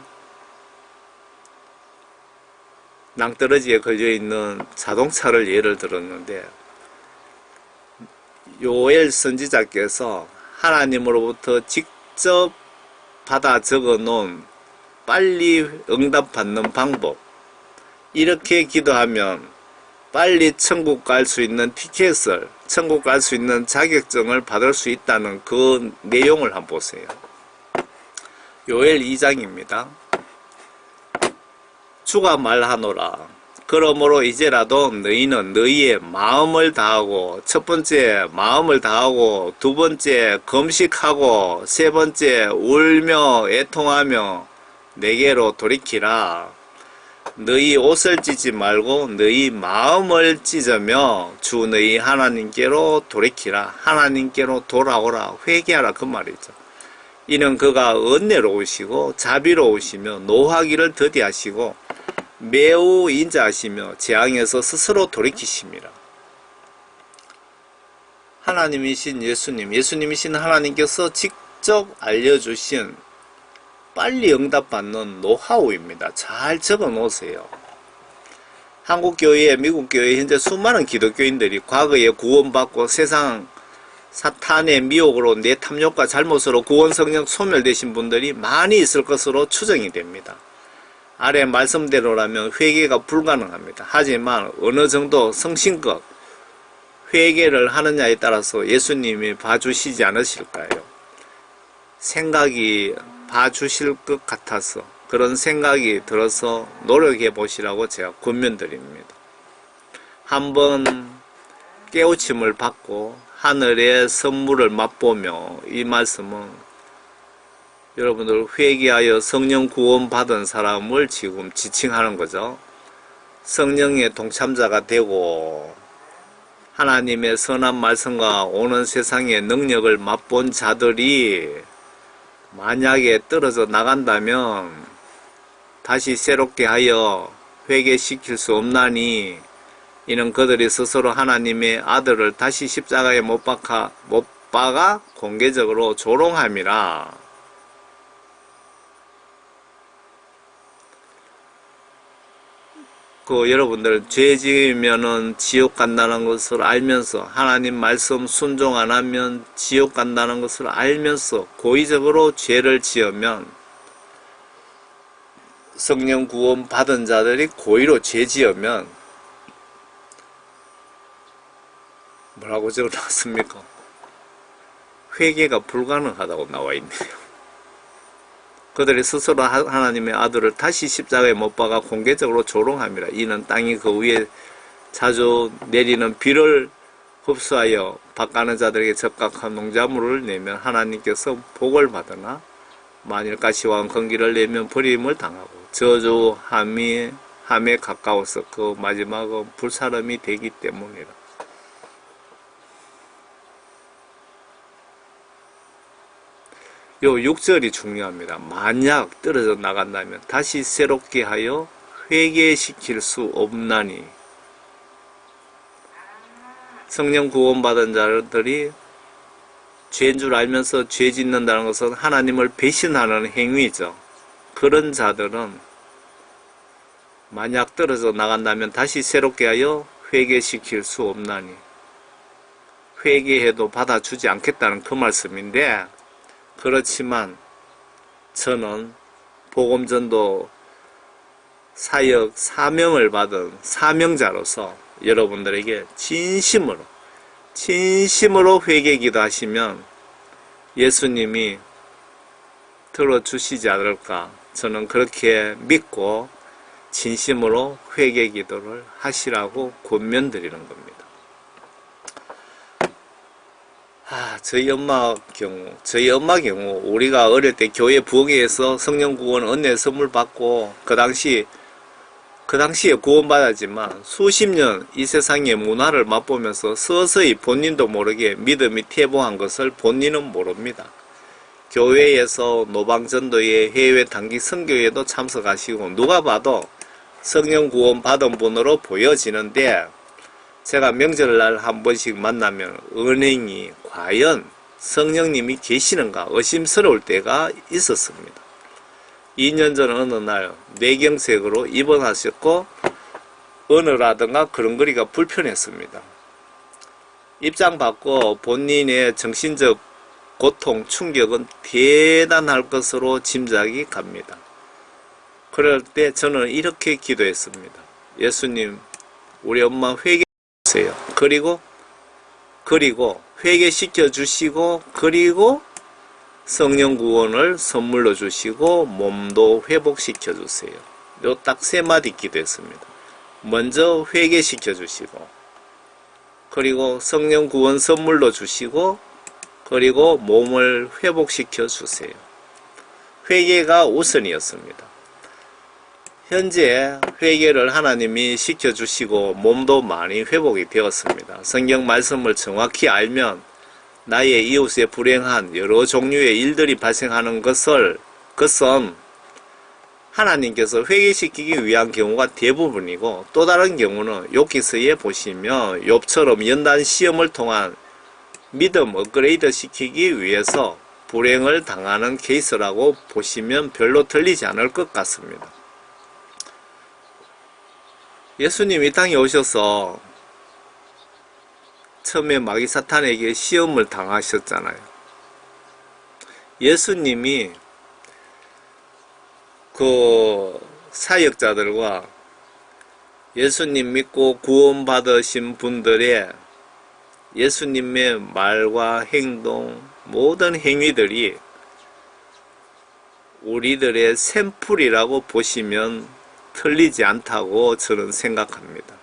Speaker 1: 낭떠러지에 걸려있는 자동차를 예를 들었는데, 요엘 선지자께서 하나님으로부터 직접 받아 적어 놓은 빨리 응답받는 방법, 이렇게 기도하면 빨리 천국 갈 수 있는 티켓을, 천국 갈 수 있는 자격증을 받을 수 있다는 그 내용을 한번 보세요. 요엘 2장입니다. 주가 말하노라. 그러므로 이제라도 너희는 너희의 마음을 다하고, 첫 번째 마음을 다하고, 두 번째 금식하고, 세 번째 울며 애통하며 내게로 돌이키라. 너희 옷을 찢지 말고 너희 마음을 찢으며 주 너희 하나님께로 돌이키라. 하나님께로 돌아오라. 회개하라 그 말이죠. 이는 그가 은혜로우시고 자비로우시며 노하기를 더디하시고 매우 인자하시며 재앙에서 스스로 돌이키심이라. 하나님이신 예수님, 예수님이신 하나님께서 직접 알려주신 빨리 응답받는 노하우입니다. 잘 적어 놓으세요. 한국교회, 미국교회 현재 수많은 기독교인들이 과거에 구원받고 세상 사탄의 미혹으로 내 탐욕과 잘못으로 구원 성령 소멸되신 분들이 많이 있을 것으로 추정이 됩니다. 아래 말씀대로라면 회개가 불가능합니다. 하지만 어느 정도 성신껏 회개를 하느냐에 따라서 예수님이 봐주시지 않으실까요? 생각이 봐주실 것 같아서, 그런 생각이 들어서 노력해 보시라고 제가 권면드립니다. 한번 깨우침을 받고 하늘의 선물을 맛보며, 이 말씀은 여러분들 회개하여 성령 구원 받은 사람을 지금 지칭하는 거죠. 성령의 동참자가 되고 하나님의 선한 말씀과 오는 세상의 능력을 맛본 자들이 만약에 떨어져 나간다면 다시 새롭게 하여 회개시킬 수 없나니 이는 그들이 스스로 하나님의 아들을 다시 십자가에 못 박아 공개적으로 조롱함이라. 여러분들 죄 지으면은 지옥 간다는 것을 알면서 하나님 말씀 순종 안 하면 지옥 간다는 것을 알면서 고의적으로 죄를 지으면 성령 구원 받은 자들이 고의로 죄 지으면 뭐라고 적어놨습니까? 회개가 불가능하다고 나와 있네요. 그들이 스스로 하나님의 아들을 다시 십자가에 못 박아 공개적으로 조롱함이라. 이는 땅이 그 위에 자주 내리는 비를 흡수하여 밭가는 자들에게 적각한 농작물을 내면 하나님께서 복을 받으나 만일 가시와 건기를 내면 버림을 당하고 저주함에 가까워서 그 마지막은 불사름이 되기 때문이라. 요 6절이 중요합니다. 만약 떨어져 나간다면 다시 새롭게 하여 회개시킬 수 없나니. 성령 구원받은 자들이 죄인 줄 알면서 죄 짓는다는 것은 하나님을 배신하는 행위죠. 그런 자들은 만약 떨어져 나간다면 다시 새롭게 하여 회개시킬 수 없나니. 회개해도 받아주지 않겠다는 그 말씀인데, 그렇지만 저는 복음전도 사역 사명을 받은 사명자로서 여러분들에게 진심으로 회개 기도하시면 예수님이 들어주시지 않을까, 저는 그렇게 믿고 진심으로 회개 기도를 하시라고 권면드리는 겁니다. 저희 엄마 경우 우리가 어릴 때 교회 부흥회에서 성령 구원 은혜 선물 받고 그 당시에 구원받았지만 수십 년 이 세상의 문화를 맛보면서 서서히 본인도 모르게 믿음이 퇴보한 것을 본인은 모릅니다. 교회에서 노방전도회, 해외 단기 선교회도 참석하시고 누가 봐도 성령 구원 받은 분으로 보여지는데, 제가 명절날 한 번씩 만나면 은행이 과연 성령님이 계시는가 의심스러울 때가 있었습니다. 2년 전 어느 날 뇌경색으로 입원하셨고 언어라든가 걸음걸이가 불편했습니다. 입장받고 본인의 정신적 고통, 충격은 대단할 것으로 짐작이 갑니다. 그럴 때 저는 이렇게 기도했습니다. 예수님, 우리 엄마 회개해주세요. 그리고 회개시켜 주시고, 그리고 성령 구원을 선물로 주시고 몸도 회복시켜 주세요. 요 딱 세 마디 기도했습니다. 먼저 회개시켜 주시고, 그리고 성령 구원 선물로 주시고, 그리고 몸을 회복시켜 주세요. 회개가 우선이었습니다. 현재 회개를 하나님이 시켜주시고 몸도 많이 회복이 되었습니다. 성경 말씀을 정확히 알면 나의 이웃에 불행한 여러 종류의 일들이 발생하는 것은 하나님께서 회개시키기 위한 경우가 대부분이고, 또 다른 경우는 욥기서에 보시면 욥처럼 연단 시험을 통한 믿음 업그레이드 시키기 위해서 불행을 당하는 케이스라고 보시면 별로 틀리지 않을 것 같습니다. 예수님이 이 땅에 오셔서 처음에 마귀 사탄에게 시험을 당하셨잖아요. 예수님이 그 사역자들과 예수님 믿고 구원받으신 분들의 예수님의 말과 행동, 모든 행위들이 우리들의 샘플이라고 보시면 틀리지 않다고 저는 생각합니다.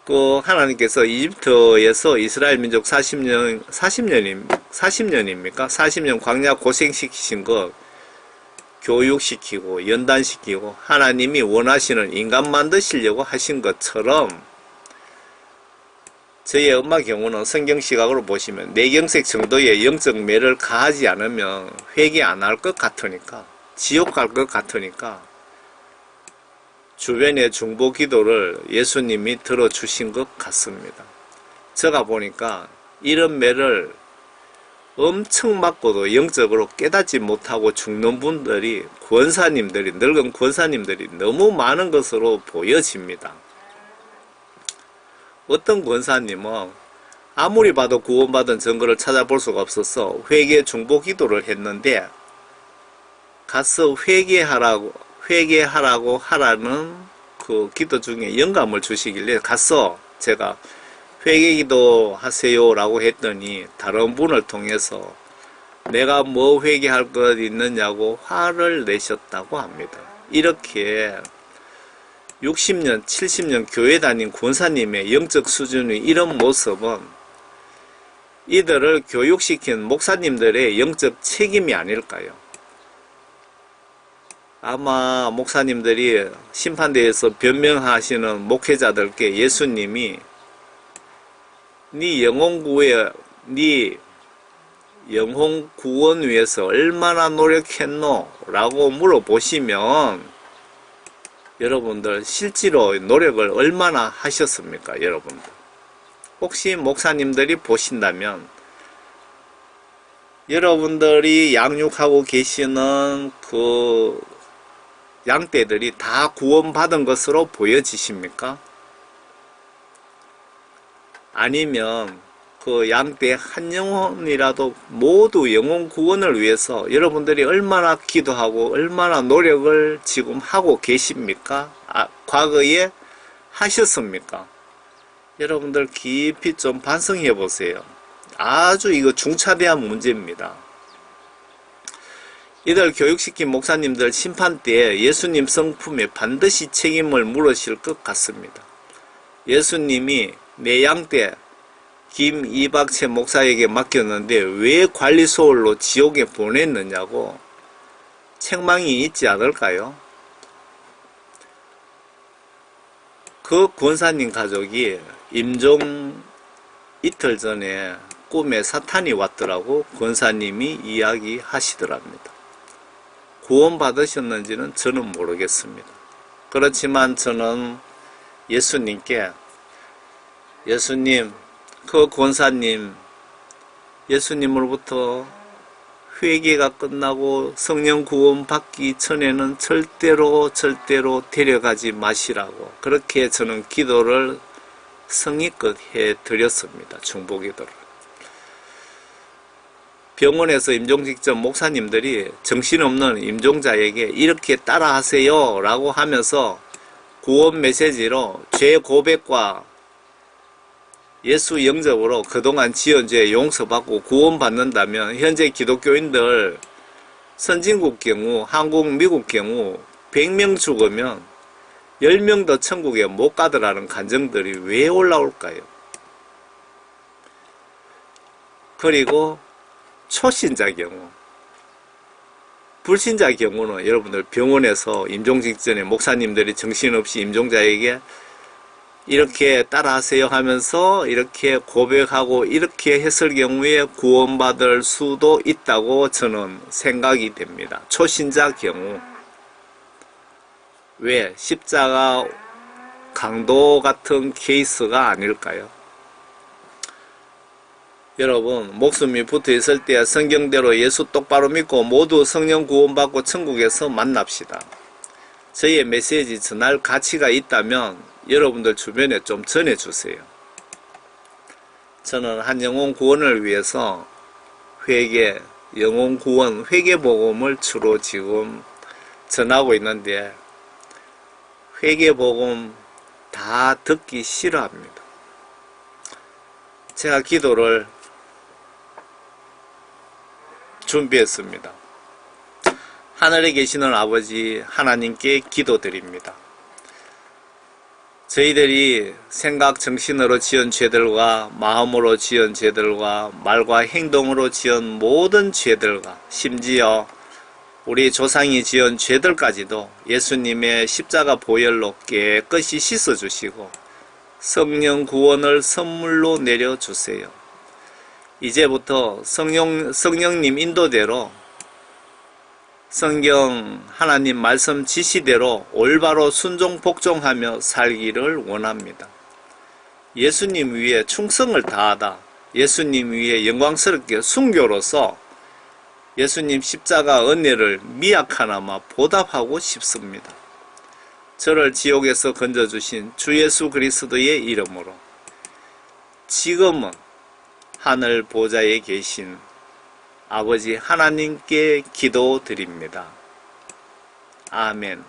Speaker 1: 그 하나님께서 이집트에서 이스라엘 민족 40년입니까? 40년 광야 고생시키신 것, 교육시키고 연단시키고 하나님이 원하시는 인간 만드시려고 하신 것처럼 저희 엄마 경우는 성경 시각으로 보시면 내경색 정도의 영적 매를 가하지 않으면 회개 안 할 것 같으니까, 지옥 갈 것 같으니까 주변의 중보 기도를 예수님이 들어주신 것 같습니다. 제가 보니까 이런 매를 엄청 맞고도 영적으로 깨닫지 못하고 죽는 분들이, 권사님들이, 늙은 권사님들이 너무 많은 것으로 보여집니다. 어떤 권사님은 아무리 봐도 구원받은 증거를 찾아볼 수가 없어서 회개 중보 기도를 했는데, 가서 회개하라고 하라는 그 기도 중에 영감을 주시길래 가서 제가 회개기도 하세요 라고 했더니 다른 분을 통해서 내가 뭐 회개할 것 있느냐고 화를 내셨다고 합니다. 이렇게 60년, 70년 교회 다닌 권사님의 영적 수준의 이런 모습은 이들을 교육시킨 목사님들의 영적 책임이 아닐까요? 아마 목사님들이 심판대에서 변명하시는 목회자들께 예수님이 네 영혼 구원 위해서 얼마나 노력했노? 라고 물어보시면 여러분들 실제로 노력을 얼마나 하셨습니까? 여러분들 혹시 목사님들이 보신다면 여러분들이 양육하고 계시는 그 양떼들이 다 구원받은 것으로 보여지십니까? 아니면 그 양떼 한 영혼이라도 모두 영혼 구원을 위해서 여러분들이 얼마나 기도하고 얼마나 노력을 지금 하고 계십니까? 과거에 하셨습니까? 여러분들 깊이 좀 반성해 보세요. 아주 이거 중차대한 문제입니다. 이들 교육시킨 목사님들 심판 때 예수님 성품에 반드시 책임을 물으실 것 같습니다. 예수님이 내 양떼 김이박채 목사에게 맡겼는데 왜 관리소홀로 지옥에 보냈느냐고 책망이 있지 않을까요? 그 권사님 가족이 임종 이틀 전에 꿈에 사탄이 왔더라고 권사님이 이야기하시더랍니다. 구원 받으셨는지는 저는 모르겠습니다. 그렇지만 저는 예수님께 예수님, 그 권사님, 예수님으로부터 회개가 끝나고 성령 구원 받기 전에는 절대로 데려가지 마시라고 그렇게 저는 기도를 성의껏 해드렸습니다. 중보기도를. 병원에서 임종 직전 목사님들이 정신없는 임종자에게 이렇게 따라하세요 라고 하면서 구원 메시지로 죄 고백과 예수 영접으로 그동안 지은 죄 용서받고 구원받는다면 현재 기독교인들 선진국 경우, 한국, 미국 경우 100명 죽으면 10명 더 천국에 못 가더라는 간증들이 왜 올라올까요? 그리고 초신자 경우, 불신자 경우는 여러분들 병원에서 임종 직전에 목사님들이 정신없이 임종자에게 이렇게 따라하세요 하면서 이렇게 고백하고 이렇게 했을 경우에 구원받을 수도 있다고 저는 생각이 됩니다. 초신자 경우. 왜? 십자가 강도 같은 케이스가 아닐까요? 여러분, 목숨이 붙어 있을 때 성경대로 예수 똑바로 믿고 모두 성령 구원받고 천국에서 만납시다. 저희의 메시지 전할 가치가 있다면 여러분들 주변에 좀 전해주세요. 저는 한 영혼 구원을 위해서 회개, 영혼 구원, 회개복음을 주로 지금 전하고 있는데 회개복음 다 듣기 싫어합니다. 제가 기도를 준비했습니다. 하늘에 계시는 아버지 하나님께 기도드립니다. 저희들이 생각 정신으로 지은 죄들과 마음으로 지은 죄들과 말과 행동으로 지은 모든 죄들과 심지어 우리 조상이 지은 죄들까지도 예수님의 십자가 보혈로 깨끗이 씻어주시고 성령 구원을 선물로 내려주세요. 이제부터 성령님 인도대로 성경 하나님 말씀 지시대로 올바로 순종 복종하며 살기를 원합니다. 예수님 위에 충성을 다하다. 예수님 위에 영광스럽게 순교로서 예수님 십자가 은혜를 미약하나마 보답하고 싶습니다. 저를 지옥에서 건져주신 주 예수 그리스도의 이름으로 지금은 하늘 보좌에 계신 아버지 하나님께 기도드립니다. 아멘.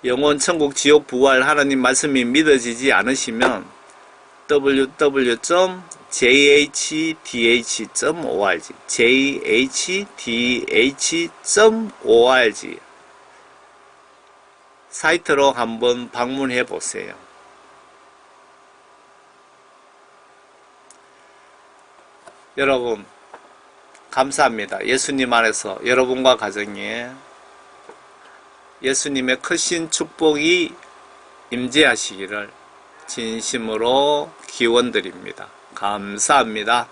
Speaker 1: 영원 천국 지옥 부활 하나님 말씀이 믿어지지 않으시면 www.jdh.org jdh.org 사이트로 한번 방문해 보세요. 여러분 감사합니다. 예수님 안에서 여러분과 가정에 예수님의 크신 축복이 임재하시기를 진심으로 기원드립니다. 감사합니다.